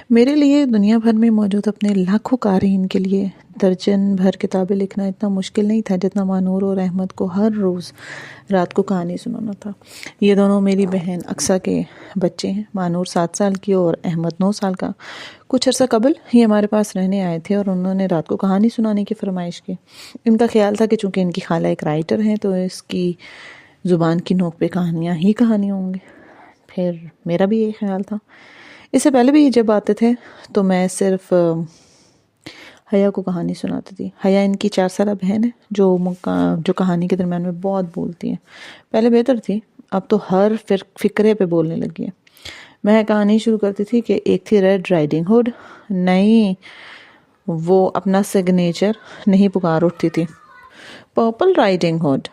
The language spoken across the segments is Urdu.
میرے لیے دنیا بھر میں موجود اپنے لاکھوں قارئین کے لیے درجن بھر کتابیں لکھنا اتنا مشکل نہیں تھا جتنا مانور اور احمد کو ہر روز رات کو کہانی سنانا تھا۔ یہ دونوں میری بہن اقصیٰ کے بچے ہیں۔ مانور 7 سال کی اور احمد 9 سال کا۔ کچھ عرصہ قبل یہ ہمارے پاس رہنے آئے تھے اور انہوں نے رات کو کہانی سنانے کی فرمائش کی۔ ان کا خیال تھا کہ چونکہ ان کی خالہ ایک رائٹر ہیں تو اس کی زبان کی نوک پہ کہانیاں ہی کہانیاں ہوں گی۔ پھر میرا بھی یہی خیال تھا۔ اس سے پہلے بھی جب آتے تھے تو میں صرف حیا کو کہانی سناتی تھی۔ حیا ان کی 4 سالہ بہن ہے جو کہانی کے درمیان میں بہت بولتی ہے۔ پہلے بہتر تھی، اب تو ہر فقرے پہ بولنے لگی ہے۔ میں کہانی شروع کرتی تھی کہ ایک تھی ریڈ رائڈنگ ہوڈ۔ نہیں، وہ اپنا سگنیچر نہیں پکار اٹھتی تھی۔ Purple riding hood.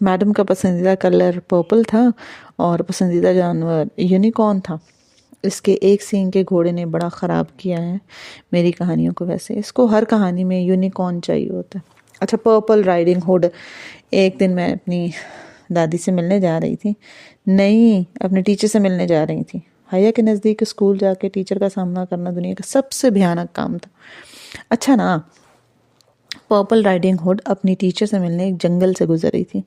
میڈم کا پسندیدہ کلر پرپل تھا اور پسندیدہ جانور یونیکارن تھا۔ اس کے ایک سینگ کے گھوڑے نے بڑا خراب کیا ہے میری کہانیوں کو۔ ویسے اس کو ہر کہانی میں یونیکارن چاہیے ہوتا ہے۔ اچھا، پرپل رائڈنگ ہوڈ۔ ایک دن میں اپنی دادی سے ملنے جا رہی تھی۔ نہیں، اپنے ٹیچر سے ملنے جا رہی تھی۔ حیا کے نزدیک اسکول جا کے ٹیچر کا سامنا کرنا دنیا کا سب سے بھیانک کام تھا۔ اچھا نا، پرپل رائڈنگ ہوڈ اپنی ٹیچر سے ملنے ایک جنگل سے گزر رہی تھی۔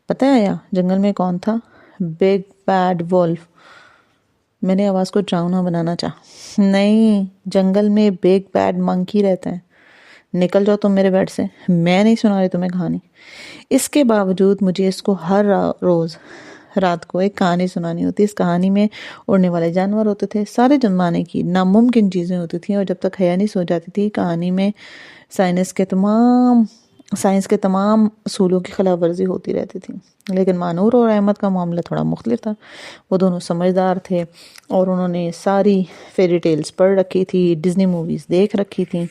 پتہ ہے یا جنگل میں کون تھا؟ Big bad wolf. میں نے آواز کو ڈراؤنا بنانا چاہا۔ نہیں، جنگل میں بگ بیڈ منکی رہتا ہے۔ نکل جاؤ تم میرے بیڈ سے، میں نہیں سنا رہی تمہیں کہانی۔ اس کے باوجود مجھے اس کو ہر روز رات کو ایک کہانی سنانی ہوتی۔ اس کہانی میں اڑنے والے جانور ہوتے تھے، سارے زمانے کی ناممکن چیزیں ہوتی تھیں، اور جب تک حیا نہیں سو جاتی تھی کہانی میں سائنس کے تمام اصولوں کی خلاف ورزی ہوتی رہتی تھی۔ لیکن مانور اور احمد کا معاملہ تھوڑا مختلف تھا۔ وہ دونوں سمجھدار تھے اور انہوں نے ساری فیری ٹیلز پڑھ رکھی تھی، ڈزنی موویز دیکھ رکھی تھیں۔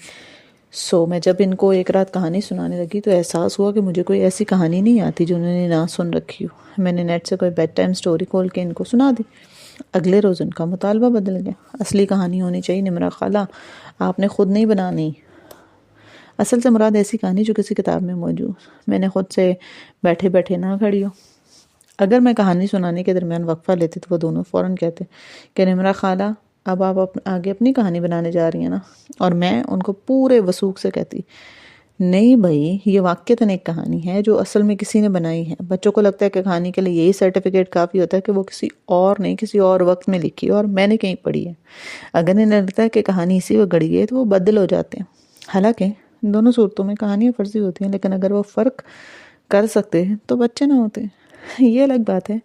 میں جب ان کو ایک رات کہانی سنانے لگی تو احساس ہوا کہ مجھے کوئی ایسی کہانی نہیں آتی جو انہوں نے نہ سن رکھی ہو۔ میں نے نیٹ سے کوئی بیڈ ٹائم سٹوری کھول کے ان کو سنا دی۔ اگلے روز ان کا مطالبہ بدل گیا۔ اصلی کہانی ہونی چاہیے نمرہ خالہ، آپ نے خود نہیں بنانی۔ اصل سے مراد ایسی کہانی جو کسی کتاب میں موجود، میں نے خود سے بیٹھے بیٹھے نہ کھڑی ہو۔ اگر میں کہانی سنانے کے درمیان وقفہ لیتی تو وہ دونوں فوراً کہتے کہ نمرہ خالہ اب آپ آگے اپنی کہانی بنانے جا رہی ہیں نا، اور میں ان کو پورے وثوق سے کہتی نہیں بھائی، یہ واقعتاً ایک کہانی ہے جو اصل میں کسی نے بنائی ہے۔ بچوں کو لگتا ہے کہ کہانی کے لیے یہی سرٹیفکیٹ کافی ہوتا ہے کہ وہ کسی اور نہیں کسی اور وقت میں لکھی اور میں نے کہیں پڑھی ہے۔ اگر انہیں لگتا ہے کہ کہانی اسی وقت گڑی ہے تو وہ بدل ہو جاتے ہیں۔ حالانکہ دونوں صورتوں میں کہانیاں فرضی ہوتی ہیں، لیکن اگر وہ فرق کر سکتے ہیں تو بچے نہ ہوتے۔ یہ الگ بات ہے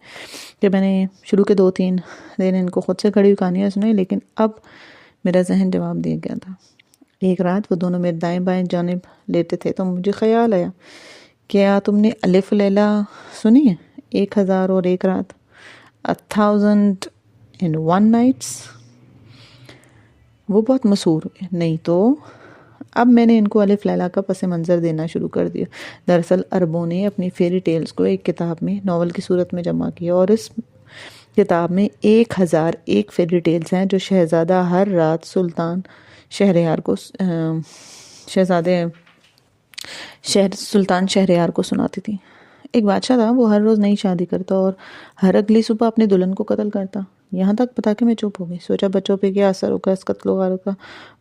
کہ میں نے شروع کے 2-3 دن ان کو خود سے کھڑی ہوئی کہانیاں سنائی، لیکن اب میرا ذہن جواب دے گیا تھا۔ ایک رات وہ دونوں میرے دائیں بائیں جانب لیٹے تھے تو مجھے خیال آیا، کیا تم نے الف لیلا سنی ہے؟ 1001 رات، 1001 نائٹس؟ وہ بہت مشہور ہوئے۔ نہیں تو اب میں نے ان کو الف لیلا کا پس منظر دینا شروع کر دیا۔ دراصل عربوں نے اپنی فیری ٹیلز کو ایک کتاب میں ناول کی صورت میں جمع کیا، اور اس کتاب میں 1001 فیری ٹیلز ہیں جو شہزادہ ہر رات سلطان شہریار کو سناتی تھی۔ ایک بادشاہ تھا، وہ ہر روز نئی شادی کرتا اور ہر اگلی صبح اپنی دلہن کو قتل کرتا۔ یہاں تک بتا کے میں چپ ہو گئی، سوچا بچوں پہ کیا اثر ہوگا اس قتل و غارت کا۔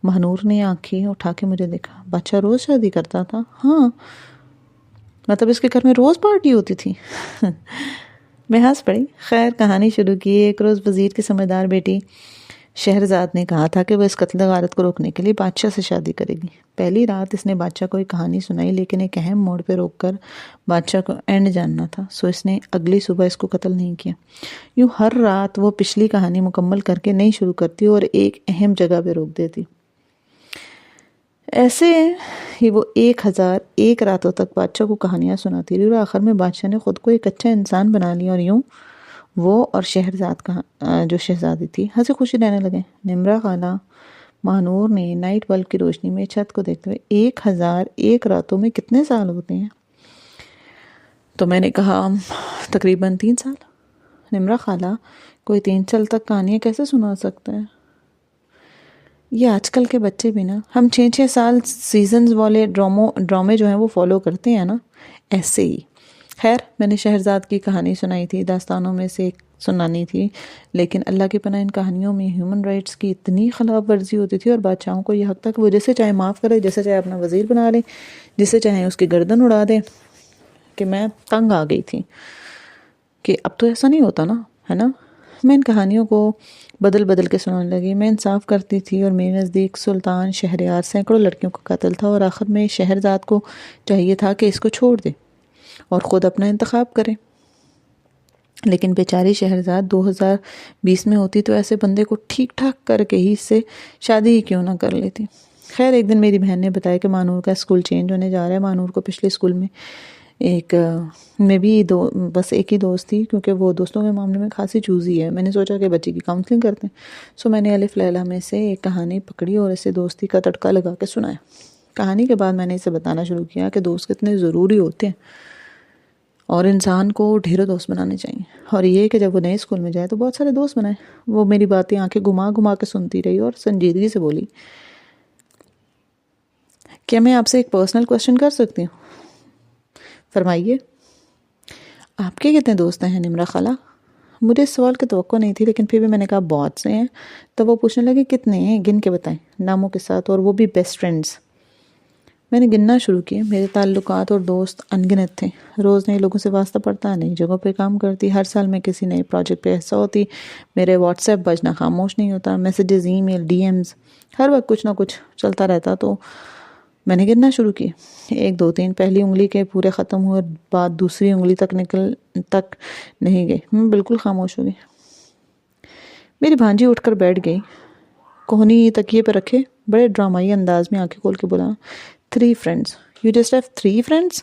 مہنور نے آنکھیں اٹھا کے مجھے دیکھا۔ بادشاہ روز شادی کرتا تھا؟ ہاں، مطلب اس کے گھر میں روز پارٹی ہوتی تھی؟ میں ہنس پڑی۔ خیر، کہانی شروع کی۔ ایک روز وزیر کی سمجھدار بیٹی شہرزاد نے کہا تھا کہ وہ اس قتل غارت کو روکنے کے لیے بادشاہ سے شادی کرے گی۔ پہلی رات اس نے بادشاہ کو ایک کہانی سنائی، لیکن ایک اہم موڑ پہ روک کر بادشاہ کو اینڈ جاننا تھا، اس نے اگلی صبح اس کو قتل نہیں کیا۔ یوں ہر رات وہ پچھلی کہانی مکمل کر کے نئی شروع کرتی اور ایک اہم جگہ پہ روک دیتی۔ ایسے ہی وہ 1001 راتوں تک بادشاہ کو کہانیاں سناتی رہی، اور آخر میں بادشاہ نے خود کو ایک اچھا انسان بنا لیا، اور یوں وہ اور شہرزاد جو شہزادی تھی ہنسی خوشی رہنے لگے۔ نمرہ خالہ، مانور نے نائٹ بلب کی روشنی میں چھت کو دیکھتے ہوئے 1001 راتوں میں کتنے سال ہوتے ہیں؟ تو میں نے کہا تقریباً 3 سال۔ نمرہ خالہ، کوئی 3 سال تک کہانیاں کیسے سنا سکتا ہے؟ یہ آج کل کے بچے بھی نا، ہم 6 سال سیزنز والے ڈرامے جو ہیں وہ فالو کرتے ہیں نا، ایسے ہی۔ خیر، میں نے شہرزاد کی کہانی سنائی تھی۔ داستانوں میں سے ایک سنانی تھی، لیکن اللہ کی پناہ ان کہانیوں میں ہیومن رائٹس کی اتنی خلاف ورزی ہوتی تھی، اور بادشاہوں کو یہ حق تھا کہ وہ جسے چاہے معاف کرے، جسے چاہے اپنا وزیر بنا لے، جسے چاہے اس کی گردن اڑا دے، کہ میں تنگ آ گئی تھی کہ اب تو ایسا نہیں ہوتا نا، ہے نا۔ میں ان کہانیوں کو بدل بدل کے سنانے لگی۔ میں انصاف کرتی تھی، اور میرے نزدیک سلطان شہریار سینکڑوں لڑکیوں کا قاتل تھا، اور آخر میں شہرزاد کو چاہیے تھا کہ اس کو چھوڑ دے اور خود اپنا انتخاب کرے، لیکن بیچاری شہرزاد 2020 میں ہوتی تو ایسے بندے کو ٹھیک ٹھاک کر کے ہی اس سے شادی ہی کیوں نہ کر لیتی۔ خیر ایک دن میری بہن نے بتایا کہ مانور کا اسکول چینج ہونے جا رہا ہے۔ مانور کو پچھلے اسکول میں بس ایک ہی دوست تھی، کیونکہ وہ دوستوں کے معاملے میں خاصی چوزی ہے۔ میں نے سوچا کہ بچی کی کاؤنسلنگ کرتے ہیں، سو میں نے الف لیلا میں سے ایک کہانی پکڑی اور اسے دوستی کا تڑکا لگا کے سنایا۔ کہانی کے بعد میں نے اسے بتانا شروع کیا کہ دوست کتنے ضروری ہوتے ہیں، اور انسان کو ڈھیروں دوست بنانے چاہیے، اور یہ کہ جب وہ نئے اسکول میں جائے تو بہت سارے دوست بنائے۔ وہ میری باتیں آنکھیں گھما گھما کے سنتی رہی اور سنجیدگی سے بولی، کیا میں آپ سے ایک پرسنل کوسچن کر سکتی ہوں؟ فرمائیے۔ آپ کے کتنے دوست ہیں نمرہ خالہ؟ مجھے اس سوال کی توقع نہیں تھی، لیکن پھر بھی میں نے کہا بہت سے ہیں۔ تو وہ پوچھنے لگے کتنے ہیں، گن کے بتائیں، ناموں کے ساتھ، اور وہ بھی بیسٹ فرینڈز۔ میں نے گننا شروع کیے۔ میرے تعلقات اور دوست ان گنت تھے۔ روز نئے لوگوں سے واسطہ پڑتا، نئی جگہوں پہ کام کرتی، ہر سال میں کسی نئے پروجیکٹ پہ حصہ ہوتی، میرے واٹس ایپ بجنا خاموش نہیں ہوتا، میسیجز، ای میل، ڈی ایمز، ہر وقت کچھ نہ کچھ چلتا رہتا۔ تو میں نے گننا شروع کی، 1 2 3، پہلی انگلی کے پورے ختم ہوئے، بعد دوسری انگلی تک نہیں گئی۔ میں بالکل خاموش ہو گئی۔ میری بھانجی اٹھ کر بیٹھ گئی، کوہنی تکیے پہ رکھے، بڑے ڈرامائی انداز میں آنکھیں کھول کے بولا، 3 friends. You just have 3 friends؟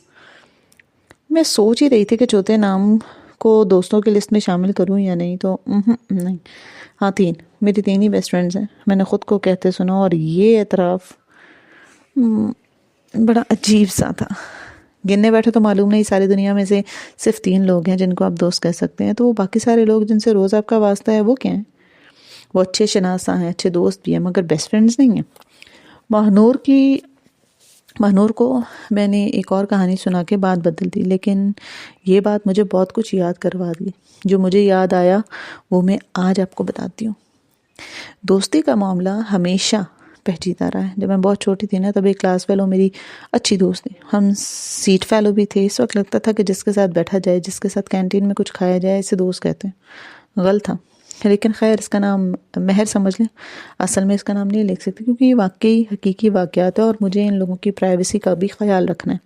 میں سوچ ہی رہی تھی کہ چوتھے نام کو دوستوں کی لسٹ میں شامل کروں یا نہیں، تو نہیں، ہاں 3، میری 3 ہی بیسٹ فرینڈز ہیں، میں نے خود کو کہتے سنا، اور یہ اعتراف بڑا عجیب سا تھا۔ گننے بیٹھے تو معلوم نہیں ساری دنیا میں سے صرف 3 لوگ ہیں جن کو آپ دوست کہہ سکتے ہیں، تو وہ باقی سارے لوگ جن سے روز آپ کا واسطہ ہے وہ کیا ہیں؟ وہ اچھے شناسا ہیں، اچھے دوست بھی ہیں، مگر بیسٹ فرینڈز نہیں ہیں۔ مہنور کو میں نے ایک اور کہانی سنا کے بات بدل دی، لیکن یہ بات مجھے بہت کچھ یاد کروا دی۔ جو مجھے یاد آیا وہ میں آج آپ کو بتاتی ہوں۔ دوستی کا معاملہ ہمیشہ پیچیدہ رہا ہے۔ جب میں بہت چھوٹی تھی نا، تب ایک کلاس فیلو میری اچھی دوست تھی، ہم سیٹ فیلو بھی تھے۔ اس وقت لگتا تھا کہ جس کے ساتھ بیٹھا جائے، جس کے ساتھ کینٹین میں کچھ کھایا جائے، اسے دوست کہتے ہیں۔ غلط تھا، لیکن خیر اس کا نام مہر سمجھ لیں، اصل میں اس کا نام نہیں لکھ سکتی، کیونکہ یہ واقعی حقیقی واقعات ہے، اور مجھے ان لوگوں کی پرائیویسی کا بھی خیال رکھنا ہے۔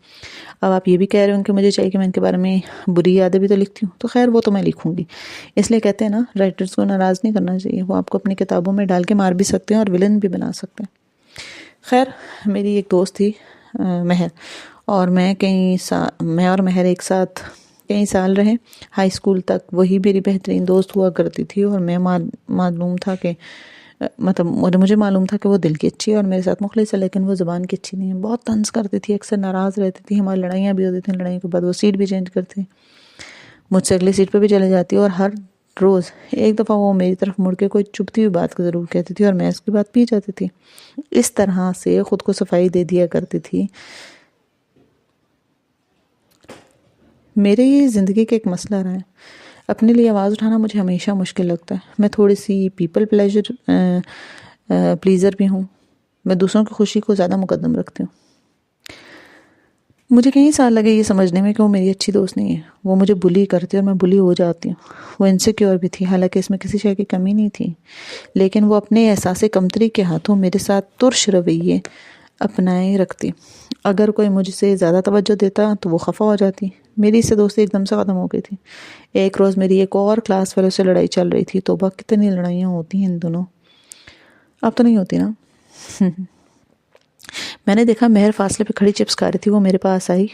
اب آپ یہ بھی کہہ رہے ہوں کہ مجھے چاہیے کہ میں ان کے بارے میں بری یادیں بھی تو لکھتی ہوں، تو خیر وہ تو میں لکھوں گی۔ اس لیے کہتے ہیں نا، رائٹرز کو ناراض نہیں کرنا چاہیے، وہ آپ کو اپنی کتابوں میں ڈال کے مار بھی سکتے ہیں اور ولن بھی بنا سکتے ہیں۔ خیر میری ایک دوست تھی مہر، اور میں اور مہر ایک ساتھ کئی سال رہے، ہائی اسکول تک وہی میری بہترین دوست ہوا کرتی تھی، اور مجھے معلوم تھا کہ وہ دل کی اچھی ہے اور میرے ساتھ مخلص ہے، لیکن وہ زبان کی اچھی نہیں ہے۔ بہت طنز کرتی تھی، اکثر ناراض رہتی تھی، ہماری لڑائیاں بھی ہوتی تھیں، لڑائیوں کے بعد وہ سیٹ بھی چینج کرتی، مجھ سے اگلی سیٹ پہ بھی چلے جاتی، اور ہر روز ایک دفعہ وہ میری طرف مڑ کے کوئی چبھتی ہوئی بات کو ضرور کہتی تھی، اور میں اس کی بات پی جاتی تھی۔ اس طرح سے خود کو صفائی دے دیا کرتی تھی۔ میرے زندگی کا ایک مسئلہ رہا ہے، اپنے لیے آواز اٹھانا مجھے ہمیشہ مشکل لگتا ہے۔ میں تھوڑی سی پیپل پلیزر بھی ہوں، میں دوسروں کی خوشی کو زیادہ مقدم رکھتی ہوں۔ مجھے کئی سال لگے یہ سمجھنے میں کہ وہ میری اچھی دوست نہیں ہے، وہ مجھے بلی کرتی اور میں بلی ہو جاتی ہوں۔ وہ انسیکیور بھی تھی، حالانکہ اس میں کسی شے کی کمی نہیں تھی، لیکن وہ اپنے احساس کمتری کے ہاتھوں میرے ساتھ ترش رویے اپنائے رکھتی۔ اگر کوئی مجھ سے زیادہ توجہ دیتا تو وہ خفا ہو جاتی۔ میری اس سے دوستی ایک دم سے ختم ہو گئی تھی۔ ایک روز میری ایک اور کلاس فیلو سے لڑائی چل رہی تھی۔ توبہ کتنی لڑائیاں ہوتی ہیں ان دونوں، اب تو نہیں ہوتی نا۔ میں نے دیکھا مہر فاصلے پہ کھڑی چپس کھا رہی تھی، وہ میرے پاس آئی،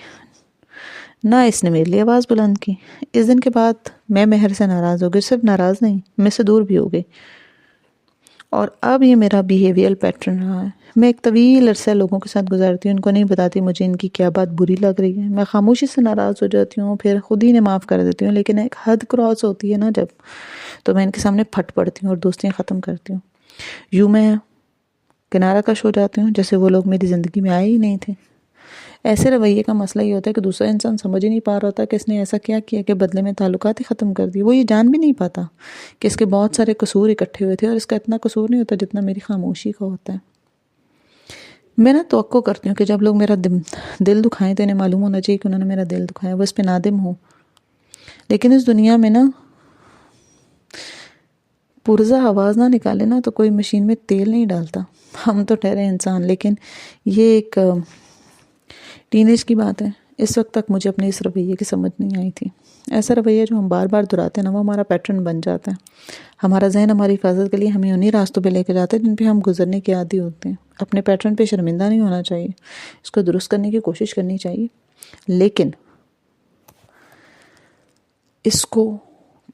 نہ اس نے میرے لیے آواز بلند کی۔ اس دن کے بعد میں مہر سے ناراض ہو گئی، صرف ناراض نہیں، میں سے دور بھی ہو گئی، اور اب یہ میرا بیہیویئر پیٹرن رہا ہے۔ میں ایک طویل عرصہ لوگوں کے ساتھ گزارتی ہوں، ان کو نہیں بتاتی مجھے ان کی کیا بات بری لگ رہی ہے۔ میں خاموشی سے ناراض ہو جاتی ہوں، پھر خود ہی نے معاف کر دیتی ہوں، لیکن ایک حد کراس ہوتی ہے نا جب، تو میں ان کے سامنے پھٹ پڑتی ہوں اور دوستیاں ختم کرتی ہوں۔ یوں میں کنارہ کش ہو جاتی ہوں، جیسے وہ لوگ میری زندگی میں آئے ہی نہیں تھے۔ ایسے رویے کا مسئلہ یہ ہوتا ہے کہ دوسرا انسان سمجھ ہی نہیں پا رہا ہوتا کہ اس نے ایسا کیا کیا کہ بدلے میں تعلقات ہی ختم کر دی. وہ یہ جان بھی نہیں پاتا کہ اس کے بہت سارے قصور اکٹھے ہوئے تھے اور اس کا اتنا قصور نہیں ہوتا جتنا میری خاموشی کا ہوتا ہے. میں نا توقع کرتی ہوں کہ جب لوگ میرا دل دکھائیں تو انہیں معلوم ہونا چاہیے کہ انہوں نے میرا دل دکھایا، وہ اس پہ نادم ہوں. لیکن اس دنیا میں نا پرزہ آواز نہ نکالے نا تو کوئی مشین میں تیل نہیں ڈالتا. ہم تو ٹھہرے انسان، لیکن یہ ایک ٹین ایج کی بات ہے. اس وقت تک مجھے اپنے اس رویے کی سمجھ نہیں آئی تھی. ایسا رویہ جو ہم بار بار دہراتے ہیں نا، وہ ہمارا پیٹرن بن جاتا ہے. ہمارا ذہن ہماری حفاظت کے لیے ہمیں انہی راستوں پہ لے کے جاتا ہے جن پہ ہم گزرنے کے عادی ہوتے ہیں. اپنے پیٹرن پہ شرمندہ نہیں ہونا چاہیے، اس کو درست کرنے کی کوشش کرنی چاہیے، لیکن اس کو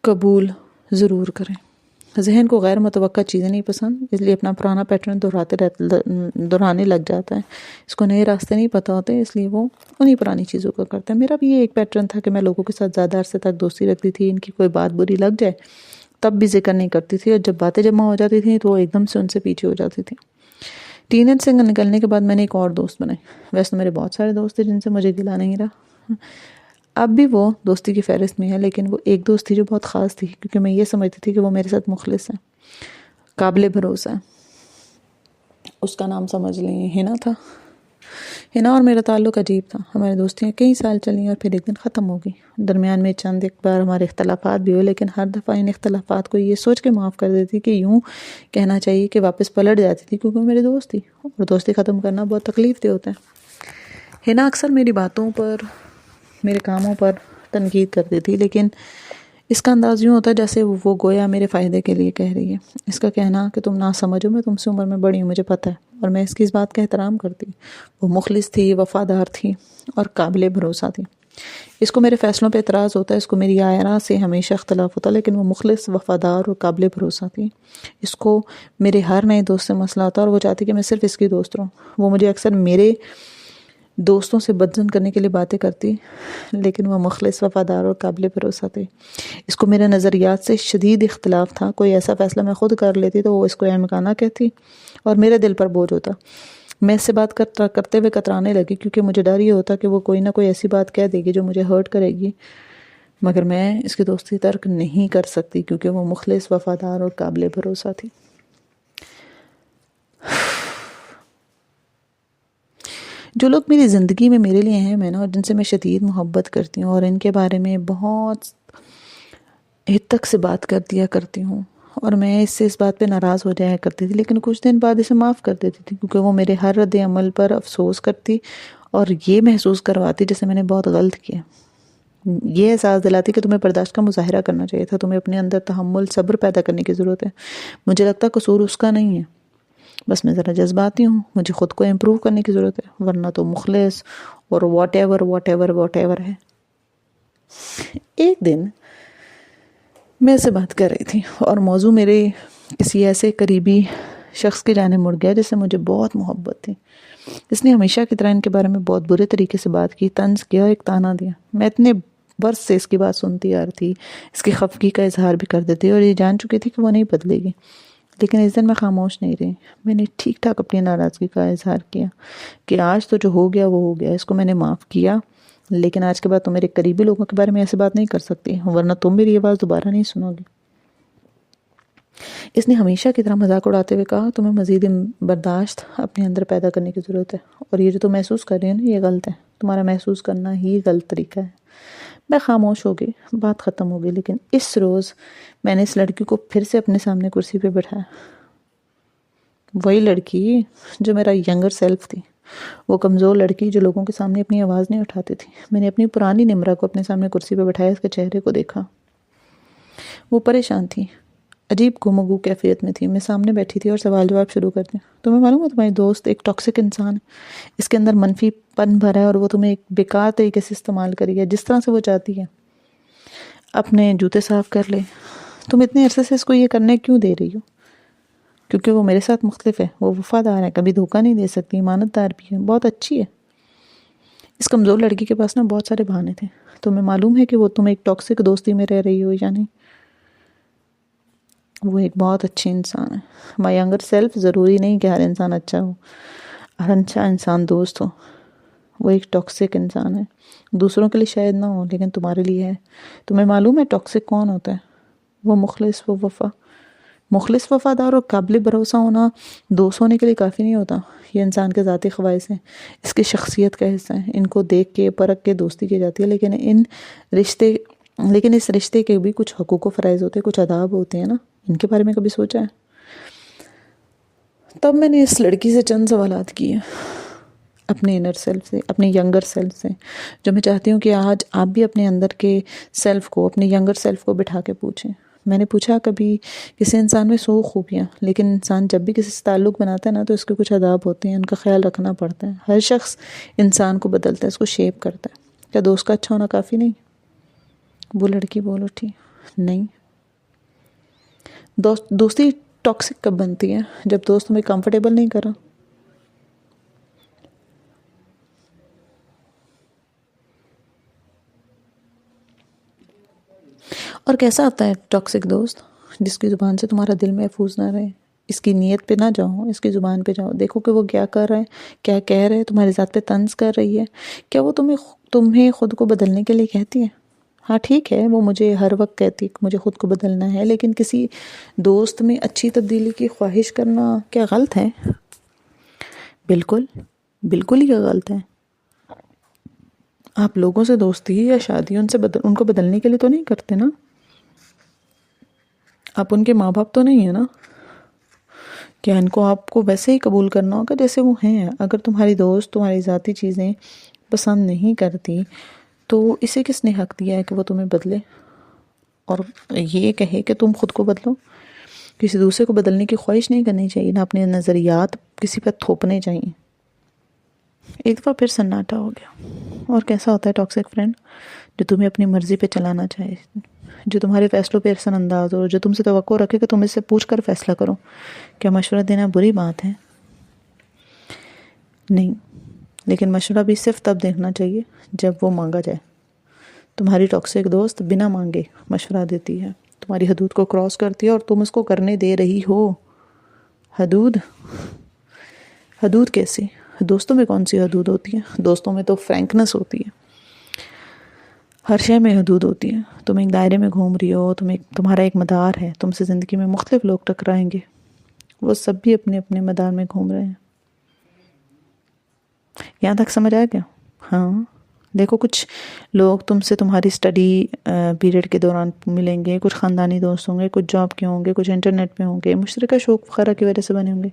قبول ضرور کریں. ذہن کو غیر متوقع چیزیں نہیں پسند، اس لیے اپنا پرانا پیٹرن دہرانے لگ جاتا ہے. اس کو نئے راستے نہیں پتہ ہوتے، اس لیے وہ انہی پرانی چیزوں کا کرتا ہے. میرا بھی یہ ایک پیٹرن تھا کہ میں لوگوں کے ساتھ زیادہ عرصے تک دوستی رکھتی تھی. ان کی کوئی بات بری لگ جائے تب بھی ذکر نہیں کرتی تھی، اور جب باتیں جمع ہو جاتی تھیں تو وہ ایک دم سے ان سے پیچھے ہو جاتی تھی. ٹین ایج سے نکلنے کے بعد میں نے ایک اور دوست بنائی. ویسے تو میرے بہت سارے دوست تھے جن سے مجھے گلا نہیں رہا، اب بھی وہ دوستی کی فہرست میں ہے، لیکن وہ ایک دوست تھی جو بہت خاص تھی، کیونکہ میں یہ سمجھتی تھی کہ وہ میرے ساتھ مخلص ہے، قابل بھروسہ ہے. اس کا نام سمجھ لیں ہنا تھا. ہنا اور میرا تعلق عجیب تھا. ہماری دوستیاں کئی سال چلیں اور پھر ایک دن ختم ہو گئی. درمیان میں چند ایک بار ہمارے اختلافات بھی ہوئے، لیکن ہر دفعہ ان اختلافات کو یہ سوچ کے معاف کر دیتی کہ یوں کہنا چاہیے کہ واپس پلٹ جاتی تھی، کیونکہ وہ میری دوست تھی اور دوستی ختم کرنا بہت تکلیف دہ ہوتا ہے. ہنا اکثر میری باتوں پر، میرے کاموں پر تنقید کرتی تھی، لیکن اس کا انداز یوں ہوتا ہے جیسے وہ گویا میرے فائدے کے لیے کہہ رہی ہے. اس کا کہنا کہ تم نہ سمجھو، میں تم سے عمر میں بڑی ہوں، مجھے پتہ ہے، اور میں اس کی اس بات کا احترام کرتی. وہ مخلص تھی، وفادار تھی اور قابل بھروسہ تھی. اس کو میرے فیصلوں پہ اعتراض ہوتا ہے، اس کو میری آرا سے ہمیشہ اختلاف ہوتا ہے، لیکن وہ مخلص، وفادار اور قابل بھروسہ تھی. اس کو میرے ہر نئے دوست سے مسئلہ ہوتا ہے اور وہ چاہتی کہ میں صرف اس کی دوست رہوں. وہ مجھے اکثر میرے دوستوں سے بدظن کرنے کے لیے باتیں کرتی، لیکن وہ مخلص، وفادار اور قابل بھروسہ تھے. اس کو میرے نظریات سے شدید اختلاف تھا. کوئی ایسا فیصلہ میں خود کر لیتی تو وہ اس کو احمقانہ کہتی اور میرے دل پر بوجھ ہوتا. میں اس سے بات کرتے ہوئے کترانے لگی، کیونکہ مجھے ڈر یہ ہوتا کہ وہ کوئی نہ کوئی ایسی بات کہہ دے گی جو مجھے ہرٹ کرے گی، مگر میں اس کی دوستی ترک نہیں کر سکتی کیونکہ وہ مخلص، وفادار اور قابل بھروسہ تھی. جو لوگ میری زندگی میں میرے لیے اہم ہیں نا، اور جن سے میں شدید محبت کرتی ہوں اور ان کے بارے میں بہت حد تک سے بات کر دیا کرتی ہوں، اور میں اس سے اس بات پہ ناراض ہو جایا کرتی تھی، لیکن کچھ دن بعد اسے معاف کر دیتی تھی، کیونکہ وہ میرے ہر رد عمل پر افسوس کرتی اور یہ محسوس کرواتی جیسے میں نے بہت غلط کیا. یہ احساس دلاتی کہ تمہیں برداشت کا مظاہرہ کرنا چاہیے تھا، تمہیں اپنے اندر تحمل، صبر پیدا کرنے کی ضرورت ہے. مجھے لگتا قصور اس کا نہیں ہے، بس میں ذرا جذباتی ہوں. مجھے خود کو امپروو کرنے کی ضرورت ہے، ورنہ تو مخلص اور واٹ ایور ہے. ایک دن میں سے بات کر رہی تھی اور موضوع میرے کسی ایسے قریبی شخص کی جانب مڑ گیا جس سے مجھے بہت محبت تھی. اس نے ہمیشہ کی طرح ان کے بارے میں بہت برے طریقے سے بات کی، طنز کیا اور ایک تانا دیا. میں اتنے برس سے اس کی بات سنتی آ رہی تھی، اس کی خفگی کا اظہار بھی کر دیتی اور یہ جان چکی تھی کہ وہ نہیں بدلے گی. لیکن اس دن میں خاموش نہیں رہی. میں نے ٹھیک ٹھاک اپنی ناراضگی کا اظہار کیا کہ آج تو جو ہو گیا وہ ہو گیا، اس کو میں نے معاف کیا، لیکن آج کے بعد تم میرے قریبی لوگوں کے بارے میں ایسی بات نہیں کر سکتی، ورنہ تم میری آواز دوبارہ نہیں سنو گی. اس نے ہمیشہ کی طرح مذاق اڑاتے ہوئے کہا، تمہیں مزید برداشت اپنے اندر پیدا کرنے کی ضرورت ہے، اور یہ جو تم محسوس کر رہی ہو نا، یہ غلط ہے. تمہارا محسوس کرنا ہی غلط طریقہ ہے. میں خاموش ہو گئی. بات ختم ہو گئی، لیکن اس روز میں نے اس لڑکی کو پھر سے اپنے سامنے کرسی پہ بٹھایا. وہی لڑکی جو میرا ینگر سیلف تھی، وہ کمزور لڑکی جو لوگوں کے سامنے اپنی آواز نہیں اٹھاتی تھی. میں نے اپنی پرانی نمرہ کو اپنے سامنے کرسی پہ بٹھایا، اس کے چہرے کو دیکھا. وہ پریشان تھی، عجیب گم و گو کیفیت میں تھی. میں سامنے بیٹھی تھی اور سوال جواب شروع کر دیا. تمہیں معلوم ہے تمہاری دوست ایک ٹاکسک انسان ہے، اس کے اندر منفی پن بھرا ہے اور وہ تمہیں ایک بیکار طریقے سے استعمال کرے گی جس طرح سے وہ چاہتی ہے. اپنے جوتے صاف کر لے. تم اتنے عرصے سے اس کو یہ کرنے کیوں دے رہی ہو؟ کیونکہ وہ میرے ساتھ مختلف ہے، وہ وفادار ہے، کبھی دھوکہ نہیں دے سکتی، امانت دار بھی ہے، بہت اچھی ہے. اس کمزور لڑکی کے پاس نا بہت سارے بہانے تھے. تمہیں معلوم ہے کہ وہ تم ایک ٹاکسک دوستی میں رہ رہی ہو یا نہیں؟ وہ ایک بہت اچھی انسان ہے. مائی ینگر سیلف، ضروری نہیں کہ ہر انسان اچھا ہو، ہر اچھا انسان دوست ہو. وہ ایک ٹاکسک انسان ہے. دوسروں کے لیے شاید نہ ہو لیکن تمہارے لیے ہے. تمہیں معلوم ہے ٹاکسک کون ہوتا ہے؟ وہ مخلص وفادار اور قابل بھروسہ ہونا دوست ہونے کے لیے کافی نہیں ہوتا. یہ انسان کے ذاتی خواہش ہیں، اس کی شخصیت کا حصہ ہیں. ان کو دیکھ کے پرکھ کے دوستی کی جاتی ہے، لیکن اس رشتے کے بھی کچھ حقوق و فرائض ہوتے ہیں، کچھ آداب ہوتے ہیں نا. ان کے بارے میں کبھی سوچا ہے؟ تب میں نے اس لڑکی سے چند سوالات کیے، اپنے انر سیلف سے، اپنے ینگر سیلف سے، جو میں چاہتی ہوں کہ آج آپ بھی اپنے اندر کے سیلف کو، اپنے ینگر سیلف کو بٹھا کے پوچھیں. میں نے پوچھا کبھی کسی انسان میں 100 خوبیاں، لیکن انسان جب بھی کسی سے تعلق بناتا ہے نا تو اس کے کچھ آداب ہوتے ہیں، ان کا خیال رکھنا پڑتا ہے. ہر شخص انسان کو بدلتا ہے، اس کو شیپ کرتا ہے. کیا دوست کا اچھا ہونا کافی نہیں؟ وہ لڑکی بول اٹھی، نہیں. دوستی ٹاکسک کب بنتی ہے؟ جب دوست تمہیں کمفرٹیبل نہیں کرا. اور کیسا آتا ہے ٹاکسک دوست؟ جس کی زبان سے تمہارا دل محفوظ نہ رہے. اس کی نیت پہ نہ جاؤ، اس کی زبان پہ جاؤ. دیکھو کہ وہ کیا کر رہا ہے، کیا کہہ رہے ہے، تمہاری ذات پہ طنز کر رہی ہے. کیا وہ تمہیں خود کو بدلنے کے لیے کہتی ہے؟ ہاں ٹھیک ہے، وہ مجھے ہر وقت کہتی ہے مجھے خود کو بدلنا ہے، لیکن کسی دوست میں اچھی تبدیلی کی خواہش کرنا کیا غلط ہے؟ بالکل ہی غلط ہے. آپ لوگوں سے دوستی یا شادی ان کو بدلنے کے لیے تو نہیں کرتے نا. آپ ان کے ماں باپ تو نہیں ہیں نا. کیا ان کو آپ کو ویسے ہی قبول کرنا ہوگا جیسے وہ ہیں؟ اگر تمہاری دوست تمہاری ذاتی چیزیں پسند نہیں کرتی تو اسے کس نے حق دیا ہے کہ وہ تمہیں بدلے اور یہ کہے کہ تم خود کو بدلو؟ کسی دوسرے کو بدلنے کی خواہش نہیں کرنی چاہیے، نہ اپنے نظریات کسی پر تھوپنے چاہیے. ایک دفعہ پھر سناٹا ہو گیا. اور کیسا ہوتا ہے ٹاکسک فرینڈ؟ جو تمہیں اپنی مرضی پہ چلانا چاہے، جو تمہارے فیصلوں پہ احسان انداز ہو، جو تم سے توقع رکھے کہ تم اس سے پوچھ کر فیصلہ کرو. کیا مشورہ دینا بری بات ہے؟ نہیں، لیکن مشورہ بھی صرف تب دینا چاہیے جب وہ مانگا جائے. تمہاری ٹاکسک دوست بنا مانگے مشورہ دیتی ہے، تمہاری حدود کو کراس کرتی ہے اور تم اس کو کرنے دے رہی ہو. حدود کیسی؟ دوستوں میں کون سی حدود ہوتی ہے؟ دوستوں میں تو فرینکنس ہوتی ہے. ہر شے میں حدود ہوتی ہے. تم ایک دائرے میں گھوم رہی ہو، تمہارا ایک مدار ہے. تم سے زندگی میں مختلف لوگ ٹکرائیں گے، وہ سب بھی اپنے اپنے مدار میں گھوم رہے ہیں. یہاں تک سمجھ آ گیا؟ ہاں. دیکھو کچھ لوگ تم سے تمہاری اسٹڈی پیریڈ کے دوران ملیں گے، کچھ خاندانی دوست ہوں گے، کچھ جاب کے ہوں گے، کچھ انٹرنیٹ پہ ہوں گے، مشترکہ شوق وغیرہ کی وجہ سے بنے ہوں گے.